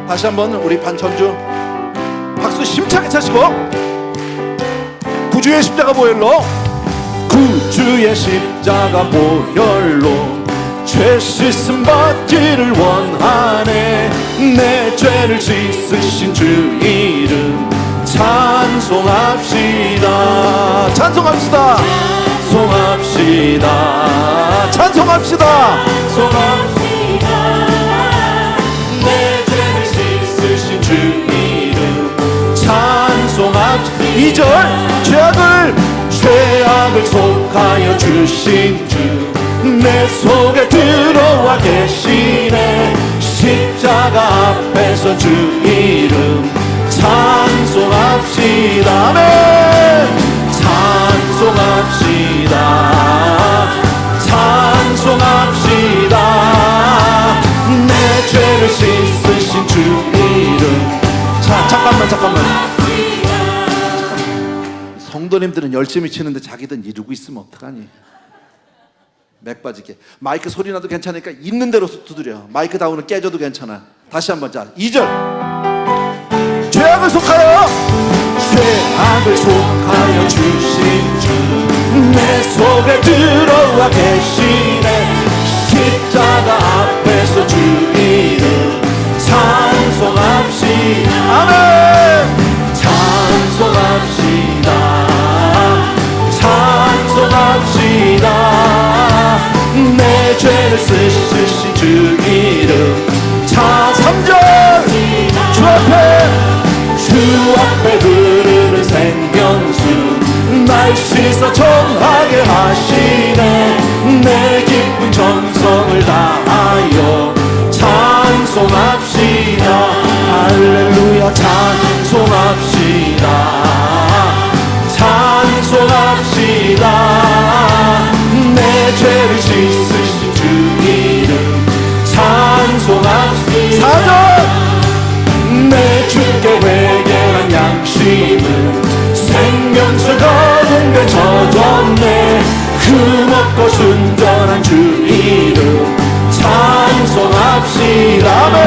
다시 한번 우리 반천주 박수 힘차게 차시고. 구주의 십자가 보혈로, 구주의 십자가 보혈로 죄 씻음 받기를 원하네. 내 죄를 씻으신 주 이름 찬송합시다. 찬송합시다. 찬송합시다. 찬송합시다. 찬송합시다. 내 죄를 씻으신 주 이름 찬송합시다. 2절 죄악을 속하여 주신 주 내 속에 들어와 계시네. 십자가 앞에서 주 이름 찬송합시다. 아멘. 찬송합시다. 찬송합시다. 내 죄를 씻으신 주 이름. 자, 잠깐만. 성도님들은 열심히 치는데 자기들은 이러고 있으면 어떡하니? 맥 빠지게. 마이크 소리 나도 괜찮으니까 있는 대로 두드려. 마이크 다운은 깨져도 괜찮아. 다시 한번. 자, 2절 죄악을 속하여 주신 주 내 속에 들어와 계시네. 십자가 앞에서 주 이름 찬송합시다. 아멘. 찬송합시다. 찬송합시다. 내 죄를 씻으신 주 이름. 자, 3절 주 앞에 흐르는 생명수 날 씻어 정하게 하시네. 내 기쁜 정성을 다하여 찬송합시다. 할렐루야. 찬송합시다. 찬송합시다. 내 죄를 씻으신 주 이름 찬송합시다. 4절 내 주께 회개한 양심은 생명수 거듭에 젖었네. 흠없고 순전한 주 이름 찬송합시다. 아멘.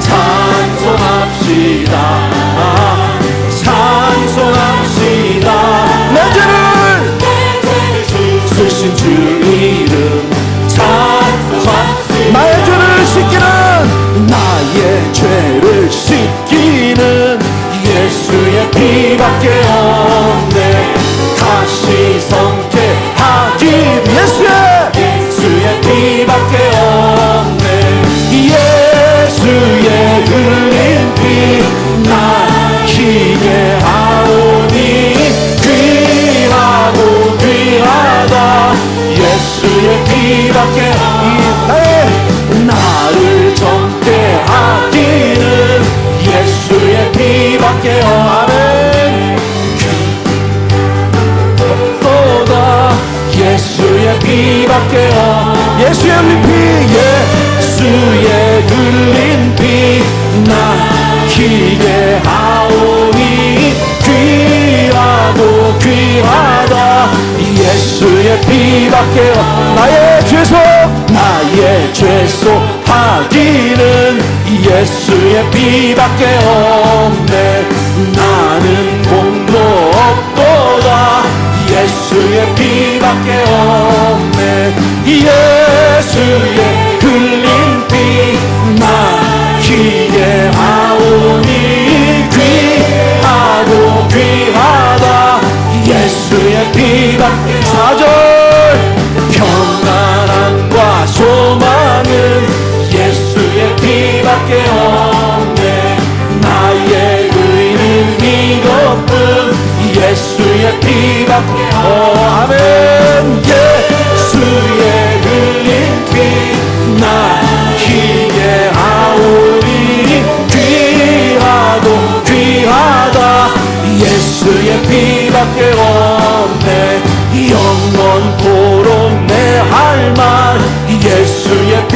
찬송합시다. 찬송합시다. 내 죄를 씻으신 주 이름 찬송합시다. 나의 죄를 씻기는 나의 죄를 씻기는 예수의 피밖에 없네. 다시 성케하기 예수의 피밖에 없네. 예수의 흘린 피 나 희게 하오니 귀하고 귀하다. 예수의 피밖에 나를 정케 하기는 예수의 피밖에 없네. 그보다 예수의 피밖에 없. 예수의 흘린 피 예수의 흘린 피 나 희게 하오니 귀하고 귀하다. 예수의 피밖에 없. 나의 죄소 하기는 예수의 피밖에 없네. 나는 공도 없도다. 예수의 피밖에 없네. 예수의 흘린 피 나 희게 하오니 귀하고 귀하다. 예수의 피밖에. 4절 평안함과 소망은 예수의 피밖에 없네. 나의 의는 이것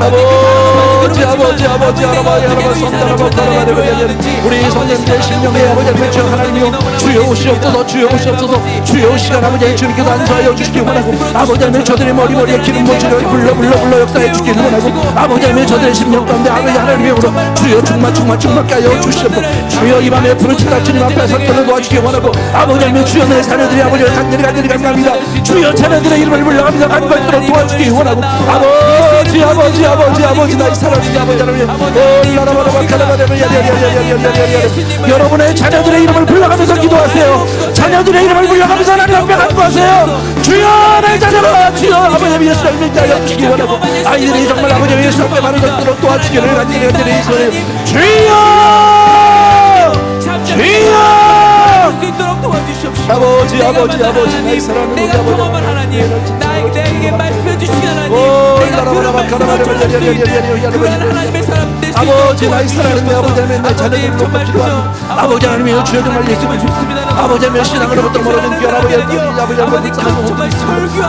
아버지 우리 손님들 심령의 아버지 하나님이여 주여 오시옵소서 주여 오시옵소서 주여 시간 아버지 주님께서 안수하여 주시기 원하고 아버지 하나님 저들의 머리에 기름 부으시려 불러 역사해 주시기 원하고 아버지 하나님 저들의 심령 가운데 아버지 하나님이여 주여 충만케 하여 주시옵소서 주여 이 밤에 부르짖다 주님 앞에 설교를 도와주시기 원하고 아버지 하나님 주여 내 자녀들이 아버지를 간절히 감사합니다 주여 자녀들의 이름을 불러갑니다 간절히 도와주시기 원하고 아버지 나의 사랑하는 아버지 하나님 여러분의 자녀들의 이름을 불러가면서 기도하세요. 자녀들의 이름을 불러가면서 하나님 앞에 간구하세요. 주여 내 자녀라 주여 아버지 예수를 믿게 하여 주시기 원하고 아이들이 정말 아버지 예수 앞에 바로 걷도록 도와주기를 간절히 소리 주여 아버지 나의 사랑하는 우리 아버지 하나님 나에게 말씀해 주시기 하나님 하나님의 사람 될수 아버지 나의 사랑하는 아버지 하나님 내 자녀들을 놓고 기도하고 아버지 하나님이여 주여 정말 예수를 믿습니다 아버지 하나님 신앙으로부터 멀어진 귀한 아버지 하나님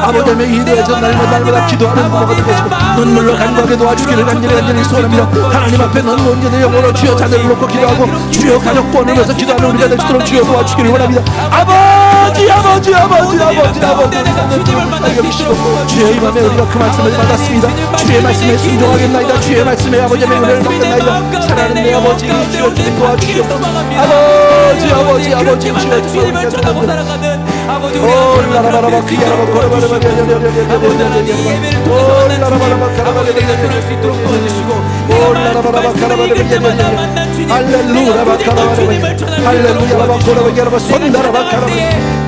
아버지 하나님 이도에서 날마다 기도하는 부모가 될 것이고 눈물로 간구하게 도와주기를 간절히 소원합니다 하나님 앞에 넌 온전히 영으로 주여 자녀를 놓고 기도하고 주여 가족 보내면서 기도하는 우리가 될 수 있도록 주여 도와주기를 원합니다 아버지 주여 이 밤에 우리가 그 말씀을 받았습니다 주의 말씀에 순종하겠나이다 주의 말씀에 아버지 은혜를 받겠나이다 사랑하는 내 아버지 주여 주님 도와주시옵소서 아버지 주여 주님을 쳐다보고 살아가는 아버지 우리 라라라라바 예배를 통해서 아버지 내가 전할 수 있도록 도와주시고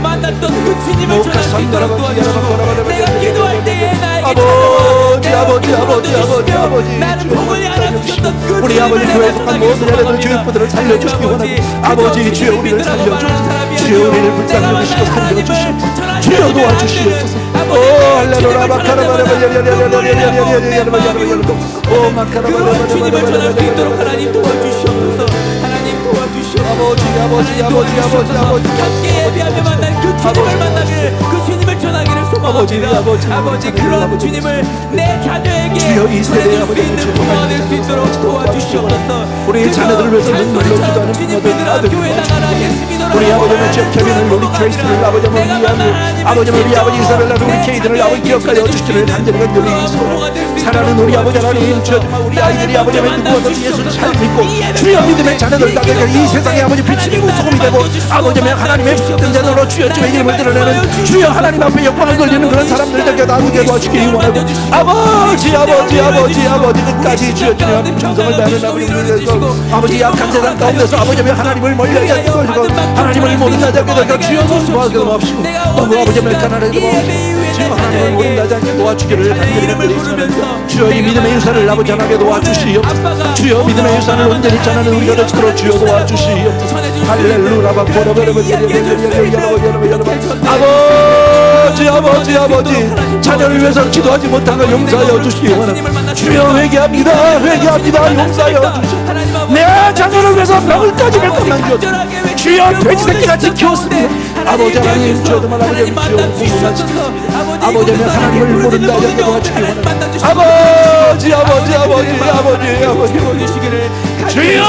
만났던 그 주님을 전할 수 있도록 도와주시고 내가 기도할 때에 나에게 아버지 나는 복을 하나 주셨던 그 우리 아버지 교회에 속한 모든 예배들 교육부들을 살려주시기 원하고 아버지 주여 우리를 살려주시고 주여 우리를 불쌍히 여기시고 살려주시옵소서 주여 도와주시옵소서 할렐루야 그 주님을 전할 수 있도록 하나님 도와주시옵소서 하나님 도와주시옵소서 함께 예배하며 만난 그 주님을 만나기를 그 주님을 전하기를 소망합니다 아버지 그런 주님을 내 자녀에게 주여 이 세대에 보여줄 수 있는 부모가 될 수 있도록 도와주시옵소서 우리 자녀들을 위해서 눈물로 기도하는 부모들 아들 우리 아버지는 지역 케빈을 우리 트레이스를 아버지는 우리 아버지 이사벨라를 우리 케이든을 아버지 기억하여 주시기를 간절히 소원합니다 사랑하는 우리 아버지 하나님 주여 우리 아이들이 아버지는 누구와도 예수를 잘 믿고 주여 믿음의 자녀들 나에게 이 세상에 아버지 빛이고 소금이 되고 아버지는 하나님의 빛된 자녀로 주여 주의 이름을 드러내는 주여 하나님 앞에 영광을 돌리는 그런 사람들 되게 나누게 도와주시기 원하고 아버지 끝까지 주여 주님 앞에 충성을 다하는 아버지 약한 세상 가운데서 아버지는 하나님을 멀리하지 않게 도와주고 하나님을 모른다지 않게 도와주고 주여 도와주게 도와주시고 너무 아버지를 가난하게 도와주시고 주여 하나님을 모른다지 않게 도와주기를 간절히 부르면서 주여 이 믿음의 유산을 아버지 하나님께 도와주시옵소서 주여 믿음의 유산을 온전히 전하는 우리가 될 수 있도록 주여 도와주시옵소서 할렐루야 아버지 자녀를 위해서 기도하지 못한 걸 용서하여 주시기 원합니다 주여 회개합니다 용서하여 주시옵소서 내 자녀를 위해서 명을까지 갈 것만 주옵소서 주여 돼지새끼같이 키웠습니다 아버지 하나님 주여 정말 아버지 아버지 하나님을 모른다 하게 도와주시기 원합니다 아버지 주여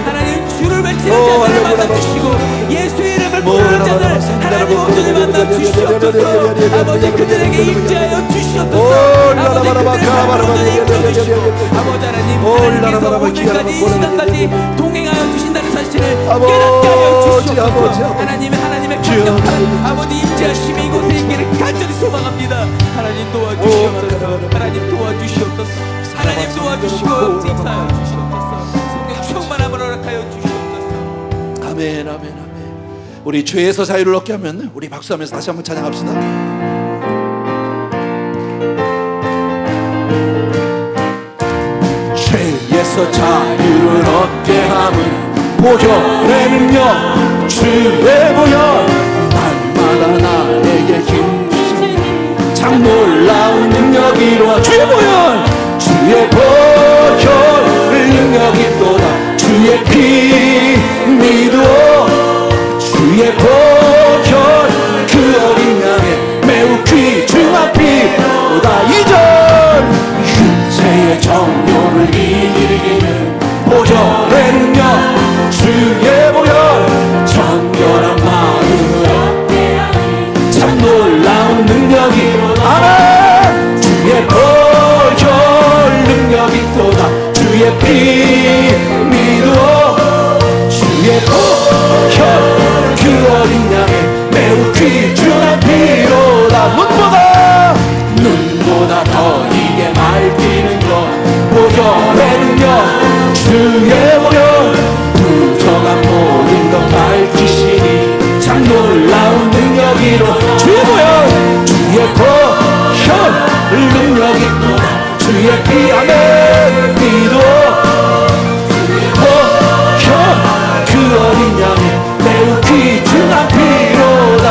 하나님 주를 외치는 자들을 만나주시고 예수 이름을 부르는 자들 하나님 온전히 만나주시옵소서 아버지 그들에게 임재하여 주시옵소서 아버지 그들의 온전히 임재하여 아버지 하나님께서 오늘까지 이 시간까지 동행하여 주신다는 사실을 깨닫게 하여 주시옵소서 하나님의 강력한 아버지 임재하심이 이곳에 있기를 간절히 소망합니다 하나님 도와주시옵소서 하나님 도와주시옵소서 하나님 도와주시고 응징하여 주시옵소서 성령 충만함을 허락하여 주시옵소서 아멘 우리 죄에서 자유를 얻게 하면 우리 박수하면서 다시 한번 찬양합시다 죄에서 자유를 얻게 함은 보혈의 능력 주의 보혈 날마다 나에게 힘 주시니 참 놀라운 능력이 이루어 주의 보혈 능력이 또다 주의 피 믿어 주의 보혈 그 어린 양의 매우 귀중한 피보다 2절 세상을 이기는 보혈의 능력 주의 보혈 정결한 마음으로 참 놀라운 능력이 아멘 주의 보혈 능력이 또다 주의 피 믿어 주의 보혈 그 어린 양의 매우 귀중한 피로다 눈보다 더 이게 맑히는 것 보혈의 능력 주의 보혈 부정한 모든 것 밝히시니 참 놀라운 능력이로 주의 보혈 주의 보혈 능력이 또다 주의 피 아멘 믿어 보혈 그 어린 양의 매우 귀중한 피로다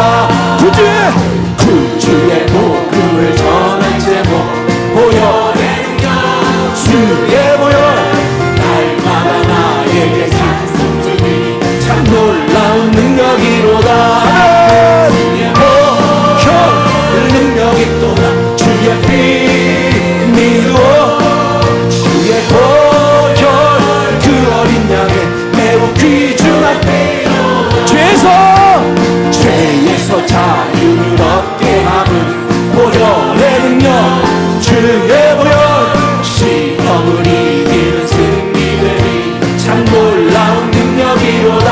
구주의 복음을 전한 제목 보혈의 능력 주의 보혈 날마다 나에게 찬송 주니 참 놀라운 능력이로다 주의 보혈 능력이 또다 주의 피 믿어 주의 보혈 그 어린 양의 매우 귀중한 피로 죄에서 자유를 얻게 하는 보혈의 능력 주의 보혈 시험을 이기는 승리되니 참 놀라운 능력이로다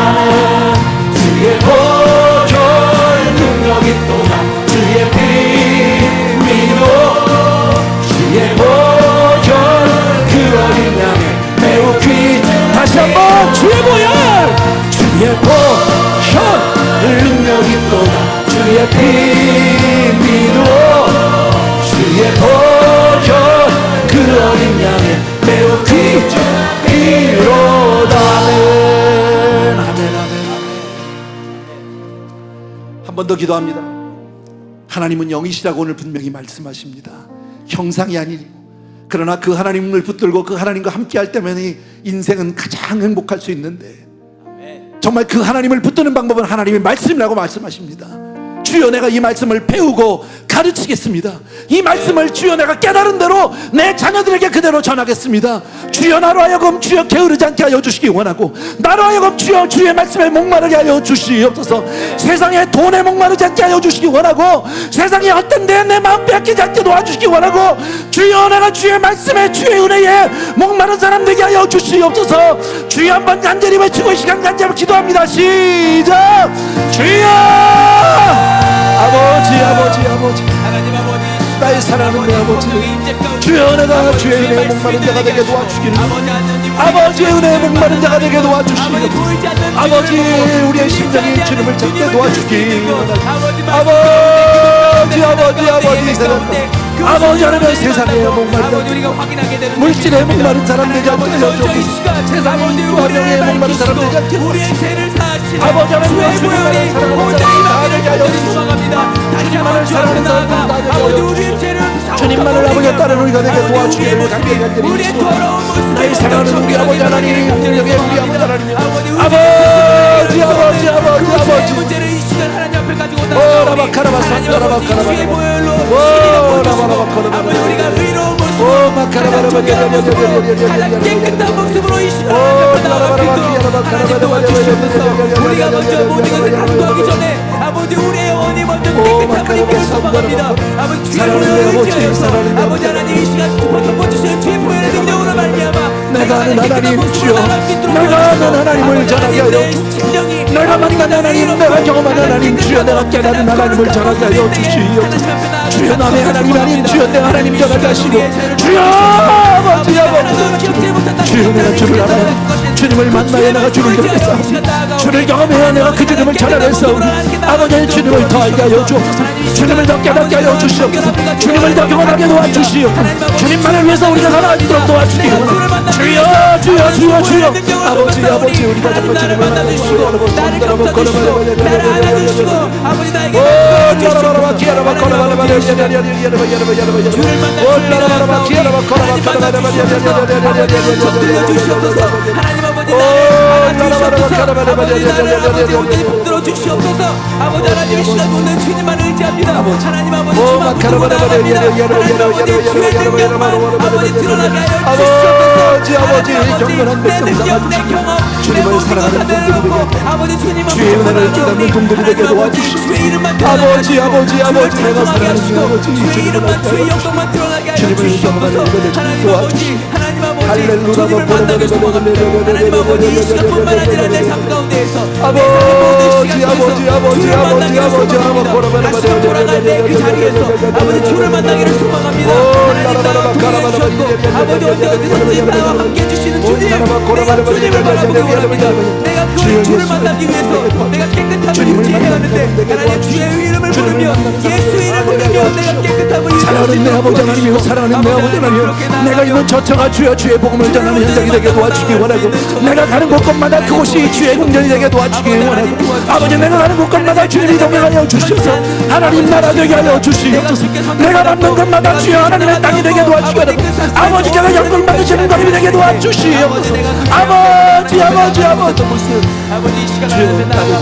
주의 보혈 능력이 또다 주의 피 믿어 주의 보혈 그 어린 양의 매우 다시 한번 주의 보혈 능력이 또다 주의 피 믿어 주의 보혈 그 어린 양의 매우 귀중한 피로다 아멘 아멘 한 번 더 기도합니다. 하나님은 영이시라고 오늘 분명히 말씀하십니다. 형상이 아니고 그러나 그 하나님을 붙들고 그 하나님과 함께 할 때만이 인생은 가장 행복할 수 있는데 정말 그 하나님을 붙드는 방법은 하나님의 말씀이라고 말씀하십니다. 주여 내가 이 말씀을 배우고 가르치겠습니다. 이 말씀을 주여 내가 깨달은 대로 내 자녀들에게 그대로 전하겠습니다. 주여 나로 하여금 주여 게으르지 않게 하여 주시기 원하고 나로 하여금 주여 주의 말씀에 목마르게 하여 주시옵소서. 세상에 돈에 목마르지 않게 하여 주시기 원하고 세상에 헛된 데에 내 마음 빼앗기지 않게 도와주시기 원하고 주여 내가 주의 말씀에 주의 은혜에 목마른 사람 되게 하여 주시옵소서. 주여 한번 간절히 외치고 이 시간 간절히 기도합니다. 시작. 주여 아버지 하나님 아버지 나의 사랑하는 내 아버지 주여 내가 주의 은혜에 목마른 자가 되게 도와주기를 아버지의 은혜에 목마른 자가 되게 도와주시고 아버지 우리의 심장이 주님을 찾게 도와주기 아버지 하나님 세상에 목마른 자 물질에 목마른 사람 되지 않게 해주옵소서. 세상에 인과명에 목마른 사람 되지 않게 해주옵소서. 아버지 하나님 주님만을 사랑하는 사람 되게 하여 주옵소서. 주님만을 사랑하는 사람 되게 하여 주옵소서. 주님만을 아버지와 따르는 우리가 되게 도와주기를 간절히 기도합니다. 나의 사랑하는 우리 아버지 하나님 우리 아버지 하나님 아버지 가장 깨끗한 모습으로 이 시간 앞에 나아갈 수 있도록 하나님 도와주시옵소서. 우리가 먼저 모든 것을 강구하기 전에 아버지 우리의 영혼이 먼저 깨끗함을 입게 소망합니다. 아버지 주의 보혈을 의지하여서 아버지 하나님 이 시간 덮어주시는 주의 보혈의 능력으로 말미암아 내가 아는 하나님 주여 내가 아는 하나님을 전하게 하여 주시옵소서. 내가 만난 하나님 내가 경험한 하나님 주여 내가 깨달은 하나님을 전하게 하여 주시옵소서. 주여 남의 하나님 아닌 주여 내 하나님 전하게 하시고 주여 아버지 주여 내가 주를 알아야 주님을 만나야 내가 주를 경험했사옵니다. 주를 경험해야 내가 그 주님을 전하겠사옵니다. 아버지 주님을 더 알게 하여 주옵소서. 주님을 더 깨닫게 하여 주시옵소서. 주님을 더 경험하게 도와주시옵소서. 주님만을 위해서 우리가 살아가도록 도와주시기 원합니다. 주여 아버지 우리가 정말 주님을 만나주시고 나를 감싸주시고 나를 안아주시고 아버지 나에게 말씀해주시옵소서. 주를 만나주시옵소서. 아버지 붙들어 주시옵소서. 하나님 아버지 나를 안아주시옵소서. 아버지 나를 아버지 온전히 붙들어 주시옵소서. 아버지 하나님 이 시간 오늘 주님만 의지합니다. 하나님 아버지 오, 주만 붙들고 나갑니다. 하나님 아버지 주의 능력만 아버지 드러나게 하여 주시옵소서. 아버지, 하나님 경건한 내 백성 능력 내 경험 내 주님을 모든 사랑하는 것을 내려놓고 분들에게 아버지 주님만 주의 붙들고 은혜를 나가오니 깨닫는 분들에게 하나님 아버지 도와주시옵소서. 주의 이름만 아버지, 드러나게 아버지, 하시고 아버지, 주를 내가 찬송하게 사랑하는 하시고 아버지, 주의 주님을 이름만 주의 알게 영광만 드러나게 하여 주님을 주시옵소서. 경험하는 하나님 은혜를 아버지 하나님 아버지 할렐루야, 주님을 만나길 소망합니다. 하나님 아버지 이 시간뿐만 아니라 내 삶 가운데에서 다시 돌아갈 때 그 자리에서 아버지 주를 만나기를 소망합니다. 하나님 나와 동행해 주셨고 아버지 어디서든지 나와 함께 해주시는 주님, 내가 주님을 바라보기 원합니다. 내가 그 주를 만나기 위해서 내가 깨끗함을 유지해야 하는데 하나님 주의 이름을 부르며 예수 이름을 부르며 내가 깨끗함을 유지할 수 사랑하는 내 있도록 아버지 하나님, 사랑하는 내 아버지 하나님, 내가 있는 저처가 주여 주의 복음을 전하는 현장이 되게 도와주기 원하고, 내가 가는 곳곳마다 그곳이 주의 공전이 되게 도와주기 원하고, 아버지 내가 가는 곳곳마다 주님이 동행하여 주셔서 하나님 나라 되게 하여 주시옵소서. 내가 밟는 곳마다 주여 하나님의 땅이 되게 도와주기 원하고, 아버지께서 영광 받으시는 것이 되게 도와주시옵소서. 아버지 아버지 이 시간 하나님의 나라가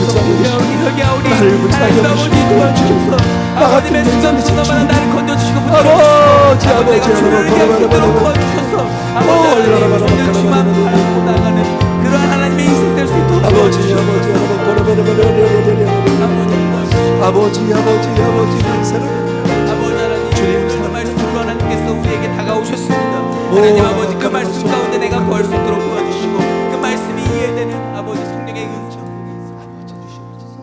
회개하오니 하나님 아버지 도와주셔서 아버님의 순간순간마다 나를 건져주시고 아버지, 내가 주를 위한 힘으로 도와주셔서 아버지 하나님 주만 바라보고 나가는 그러한 하나님의 인생 될 수 있도록 아버지 난 사랑합니다. 아버지 하나님 주님 그 말씀으로 하나님께서 우리에게 다가오셨습니다. 하나님 아버지 그 말씀 가운데 내가 구할 수 있도록 도와주시고 그 말씀이 이해되는 아버지 성령의 은총 아버지 주시옵소서.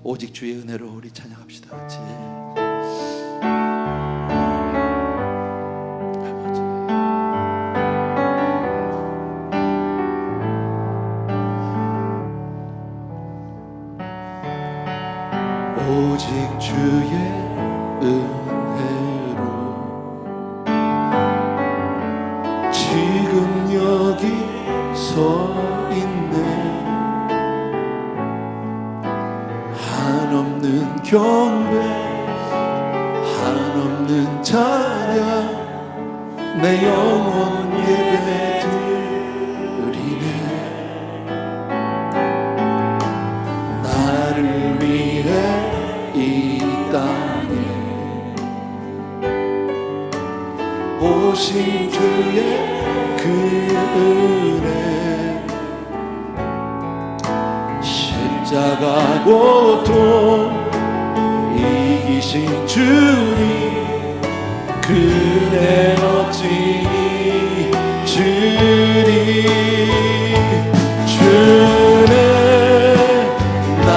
오직 주의 은혜로 우리 찬양합시다. 같이. 오직 주의 은혜로 지금 여기 서 있네. 한없는 경배, 한없는 찬양, 내 영혼 예배 드리네. 나를 위해 이 땅에 오신 주의 그 은혜, 십자가 고통 이기신 주님, 그대 어찌 주니 주네 날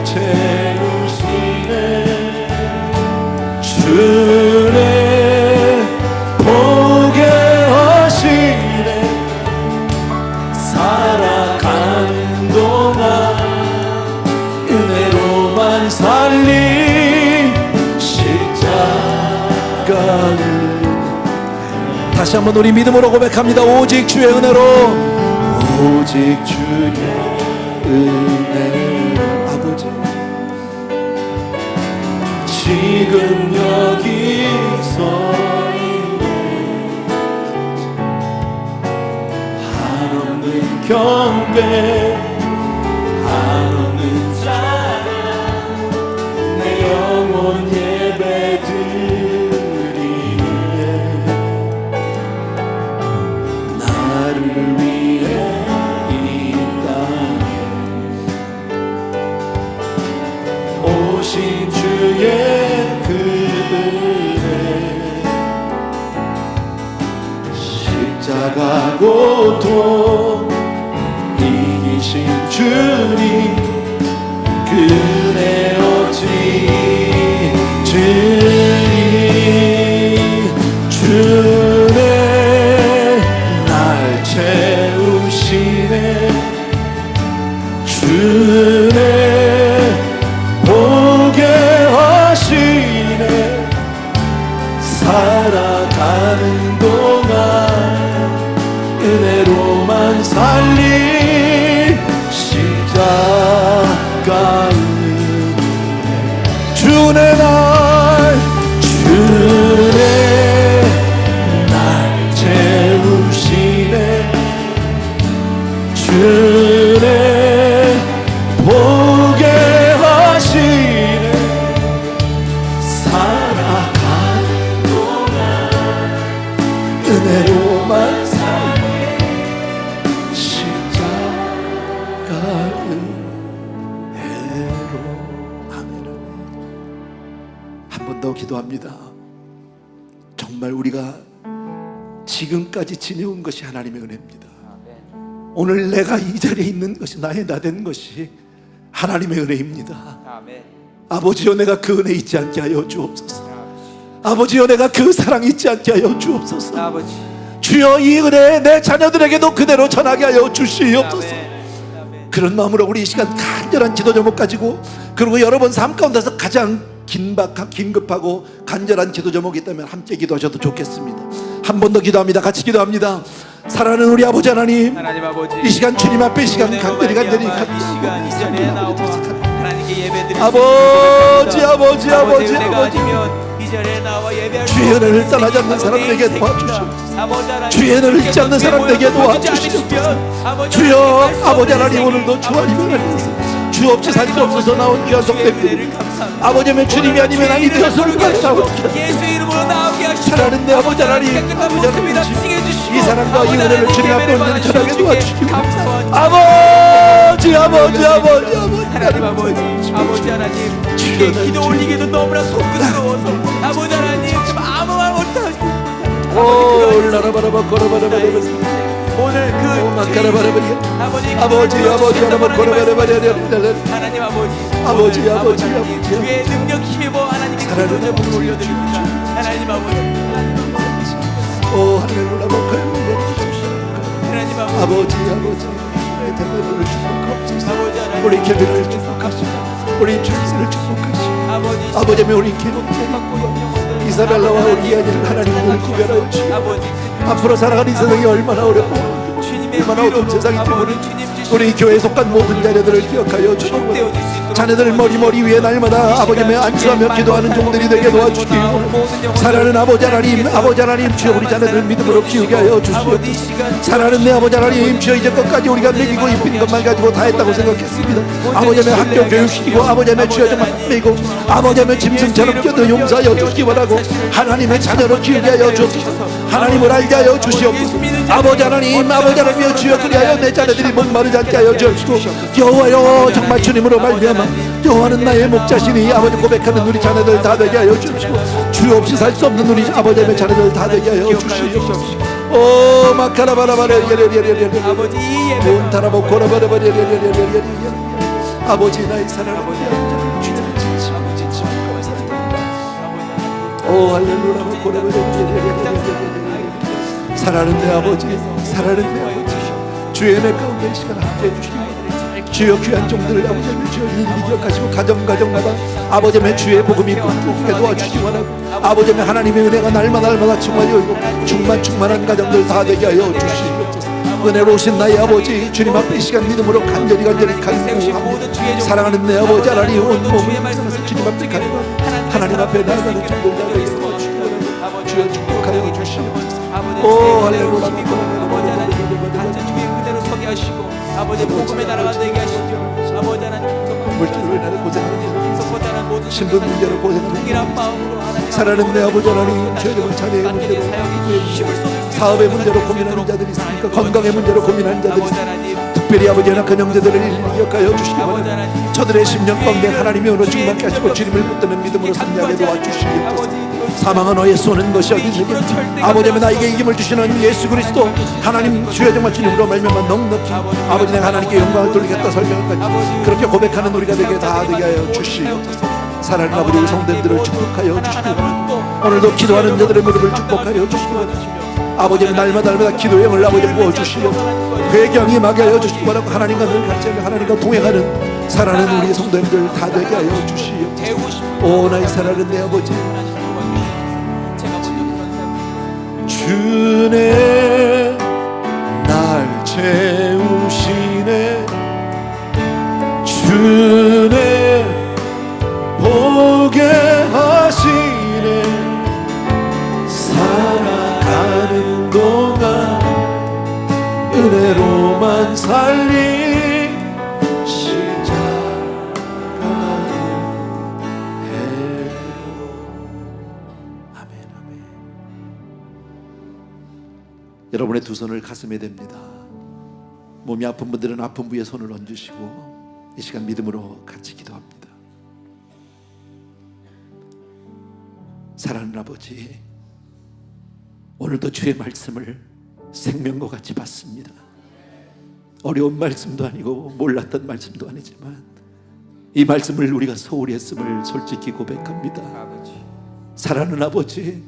채우시네. 주네 보게 하시네. 살아가는 동안 은혜로만 살린 십자가를. 다시 한번 우리 믿음으로 고백합니다. 오직 주의 은혜로, 오직 주의 은혜로. 아버지 지금 여기 서 있네. 한없는 경배, 한없는 찬양, 내 영혼 예배 드리네. 나를 위해 이 땅에 오신 주의 그 은혜, 십자가 고통 이기신 주님, 그네 어찌 주네 날 채우시네. 주네 보게 하시네. 살아가는 동안 은혜로만 살린 십자가 은혜. 주네 날 채우시네. 주네 보게 더 기도합니다. 정말 우리가 지금까지 지내온 것이 하나님의 은혜입니다. 오늘 내가 이 자리에 있는 것이 나의 나 된 것이 하나님의 은혜입니다. 아버지여, 내가 그 은혜 잊지 않게 하여 주옵소서. 아버지여, 내가 그 사랑 잊지 않게 하여 주옵소서. 주여, 이 은혜 내 자녀들에게도 그대로 전하게 하여 주시옵소서. 그런 마음으로 우리 이 시간 간절한 기도 제목 가지고, 그리고 여러분 삶 가운데서 가장 긴급하고 간절한 기도 제목이 있다면 함께 기도하셔도 좋겠습니다. 한 번 더 기도합니다. 같이 기도합니다. 사랑하는 우리 아버지 하나님, 이 시간 주님 앞에 이 시간 간절히 이 자리에 나와 하나님께 예배드리는 아버지 아버지 아버지 아버지, 이 자리에 나와 예배할 주의 은혜를 떠나지 않는 사람에게 도와주시옵소서. 주의 은혜를 잊지 않는 사람에게 도와주시옵소서. 주여, 아버지 하나님, 오늘도 주와 이별하면서 주 없이 살 수 없어서 나온 귀한 속된 아버지면 주님이 아니면 아니 되어서는 예수 이름으로 나오게 하시고, 사랑하는 내 아버지 하나님, 이 사랑과 이 은혜를 주님 앞에 온전히 전하게 도와주시고, 아버지 아버지 아버지 하나님, 아버지 하나님, 기도 올리기도 너무나 속쓰러워서 아버지 하나님 좀 아무 말 못하시고, 오늘 하나님 아버지 주의 능력 힘입어 하나님께 기도 제목을 올려드립니다. 하나님 아버지, 아버지 대대를 축복하옵소서. 우리 개비를 축복하시고, 우리 주리스를 축복하시고, 아버지의 우리 기록 이사벨라와 우리 아이를 하나님을 구별하여 주시고, 앞으로 살아가는 이 세상이 얼마나 어렵고 얼마나 어려운 세상인지 우리 교회에 속한 모든 자녀들을 기억하여 주시고, 자녀들 머리 위에 날마다 아버지의 안수하며 기도하는 종들이 되게 도와주시기 원합니다. 사랑하는 아버지 하나님, 주여 우리 자녀들 믿음으로 키우게 하여 주시옵소서. 사랑하는 내 아버지 하나님, 주여 이제 끝까지 우리가 먹이고 입힌 것만 가지고 다 했다고 생각했습니다. 아버지의 학교 교육시키고, 아버지의 주여 좀 먹이고, 아버지의 짐승처럼 껴도 용서하여 주시기 원하고, 하나님의 자녀로 키우게 하여 주옵소서. 하나님을 알게 하여 주시옵소서. 아버지 하나님이여 주여, 그리하여 내 자녀들이 목마르지 않게 하여 주옵시고, 여호와여, 정말 주님으로 말미암아 여호와는 나의 목자시니 아버지 고백하는 우리 자녀들 다 되게 하여 주시고, 주 없이 살 수 없는 우리 아버지의 자녀들 다 되게 하여 주시옵소서. 오 마카라바라바라 아버지 이 예배 아버지 나의 사랑하는 아버지 주님을 오 할렐루야. 사랑하는 내 아버지, 주의 내 가운데 이 시간 함께해 주시기, 주여 귀한 종들을 아버지의 주여 일일이 기억하시고, 가정마다 아버지의 주의 복음이 꿈꾸게 도와주시기 원하고, 아버지의 하나님의 은혜가 날마다 충만한 가정들 다 되게 하여 주시옵소서. 은혜로우신 나의 아버지, 주님 앞에 이 시간 믿음으로 간절히 간구합니다. 사랑하는 내 아버지 하나님, 온 몸을 힘써서 주님 앞에 간구, 하나님 앞에 나아가는 종들 다 되게 도와주시기 원하고, 주여 축복하여 주시옵소서. 오 할렐루야. 아버지 하나님, 단전 주의 그대로 서게 하시고, 아버지 복음의 나라가 되게 하시고, 아버지 하나님 물질로 인하여 고생하는 속고자란 모든 신분 문제로 고생하는 동일한 마음으로 하나님, 사랑하는 내 아버지 하나님, 주여 자녀의 문제로, 사업의 문제로 고민하는 자들이 있으니까, 건강의 문제로 고민하는 자들이 있으니까, 특별히 아버지 연약한 형제들을 일일이 기억하여 주시기 바랍니다. 저들의 심령 가운데 하나님의 은혜 충만케 하시고, 주님을 붙드는 믿음으로 승리하게 도와주시옵소서. 사망은 너의 쏘는 것이 어디있느냐, 아버지는 나에게 이김을 주시는 예수 그리스도 하나님, 주여 정말 주님으로 말미암아 넉넉히 아버지 내가 하나님께 영광을 돌리겠다 설명까지 그렇게 고백하는 우리가 되게 다 되게 하여 주시옵소서. 사랑하는 아버지, 우리 성도들을 축복하여 주시고, 오늘도 기도하는 자들의 무릎을 축복하여 주시고, 아버지는 날마다 기도의 영을 아버지 부어주시고, 회경이 임하게 하여 주시기 바라고, 하나님과 늘 같이 하며 하나님과 동행하는 사랑하는 우리 성도님들 다 되게 하여 주시옵소서. 오 나의 사랑하는 내 아버지, 주네 날 채우시네, 주네 보게 하시네, 살아가는 동안 은혜로만 살리 시작하는 해로. 아멘. 여러분의 두 손을 가슴에 댑니다. 몸이 아픈 분들은 아픈 부위에 손을 얹으시고, 이 시간 믿음으로 같이 기도합니다. 사랑하는 아버지, 오늘도 주의 말씀을 생명과 같이 받습니다. 어려운 말씀도 아니고 몰랐던 말씀도 아니지만 이 말씀을 우리가 소홀히 했음을 솔직히 고백합니다. 아버지, 사랑하는 아버지,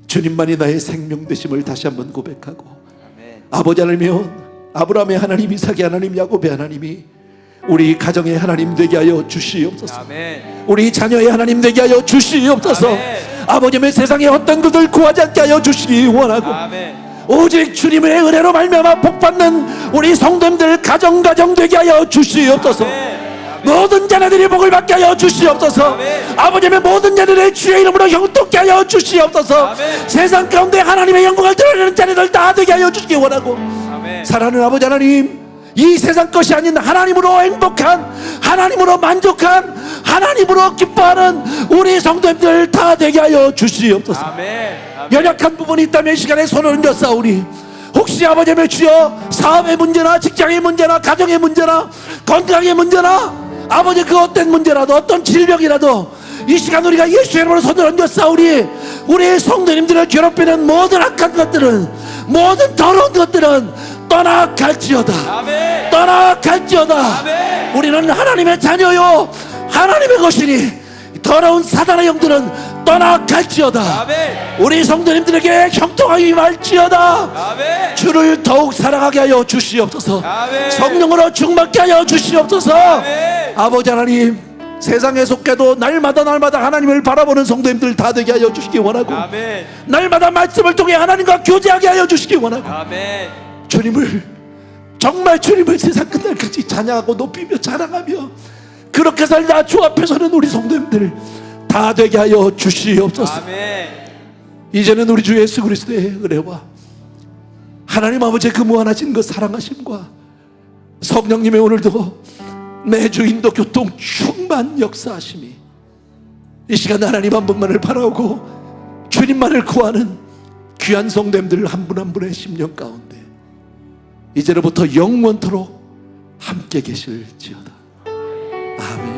주님만이 나의 생명 되심을 다시 한번 고백하고, 아멘. 아버지 하나님이여, 아브라함의 하나님, 이삭의 하나님, 야곱의 하나님이 우리 가정의 하나님 되게 하여 주시옵소서. 아멘. 우리 자녀의 하나님 되게 하여 주시옵소서. 아멘. 아버지의 세상에 어떤 것을 구하지 않게 하여 주시기 원하고, 아멘. 오직 주님의 은혜로 말미암아 복받는 우리 성도님들 가정 되게 하여 주시옵소서. 아멘. 모든 자녀들이 복을 받게 하여 주시옵소서. 아멘. 아버지의 모든 자녀들의 주의 이름으로 형통케 하여 주시옵소서. 아멘. 세상 가운데 하나님의 영광을 드러내는 자녀들 다 되게 하여 주시기 원하고, 아멘. 사랑하는 아버지 하나님, 이 세상 것이 아닌 하나님으로 행복한, 하나님으로 만족한, 하나님으로 기뻐하는 우리 성도님들 다 되게 하여 주시옵소서. 아멘. 연약한 부분이 있다면 이 시간에 손을 얹어 싸우니, 혹시 아버지의 주여 사업의 문제나 직장의 문제나 가정의 문제나 건강의 문제나 아버지 그 어떤 문제라도 어떤 질병이라도 이 시간 우리가 예수의 이름으로 손을 얹어 싸우니, 우리 성도님들을 괴롭히는 모든 악한 것들은, 모든 더러운 것들은 떠나갈지어다. 아멘. 떠나갈지어다. 아멘. 우리는 하나님의 자녀요, 하나님의 것이니 더러운 사단의 영들은 떠나갈지어다. 아멘. 우리 성도님들에게 형통하게 임할지어다. 아멘. 주를 더욱 사랑하게 하여 주시옵소서. 아멘. 성령으로 충만케 하여 주시옵소서. 아멘. 아버지 하나님, 세상에 속해도 날마다 하나님을 바라보는 성도님들 다 되게 하여 주시기 원하고, 아멘. 날마다 말씀을 통해 하나님과 교제하게 하여 주시기 원하고, 아멘. 주님을, 정말 주님을 세상 끝날까지 찬양하고 높이며 자랑하며 그렇게 살다 주 앞에 서는 우리 성도님들 다 되게 하여 주시옵소서. 아멘. 이제는 우리 주 예수 그리스도의 은혜와 하나님 아버지의 그 무한하신 그 사랑하심과 성령님의 오늘도 매주 인도 교통 충만 역사하심이 이 시간 하나님 한 분만을 바라오고 주님만을 구하는 귀한 성도님들 한 분 한 분의 심령 가운데 이제로부터 영원토록 함께 계실지어다. 아멘.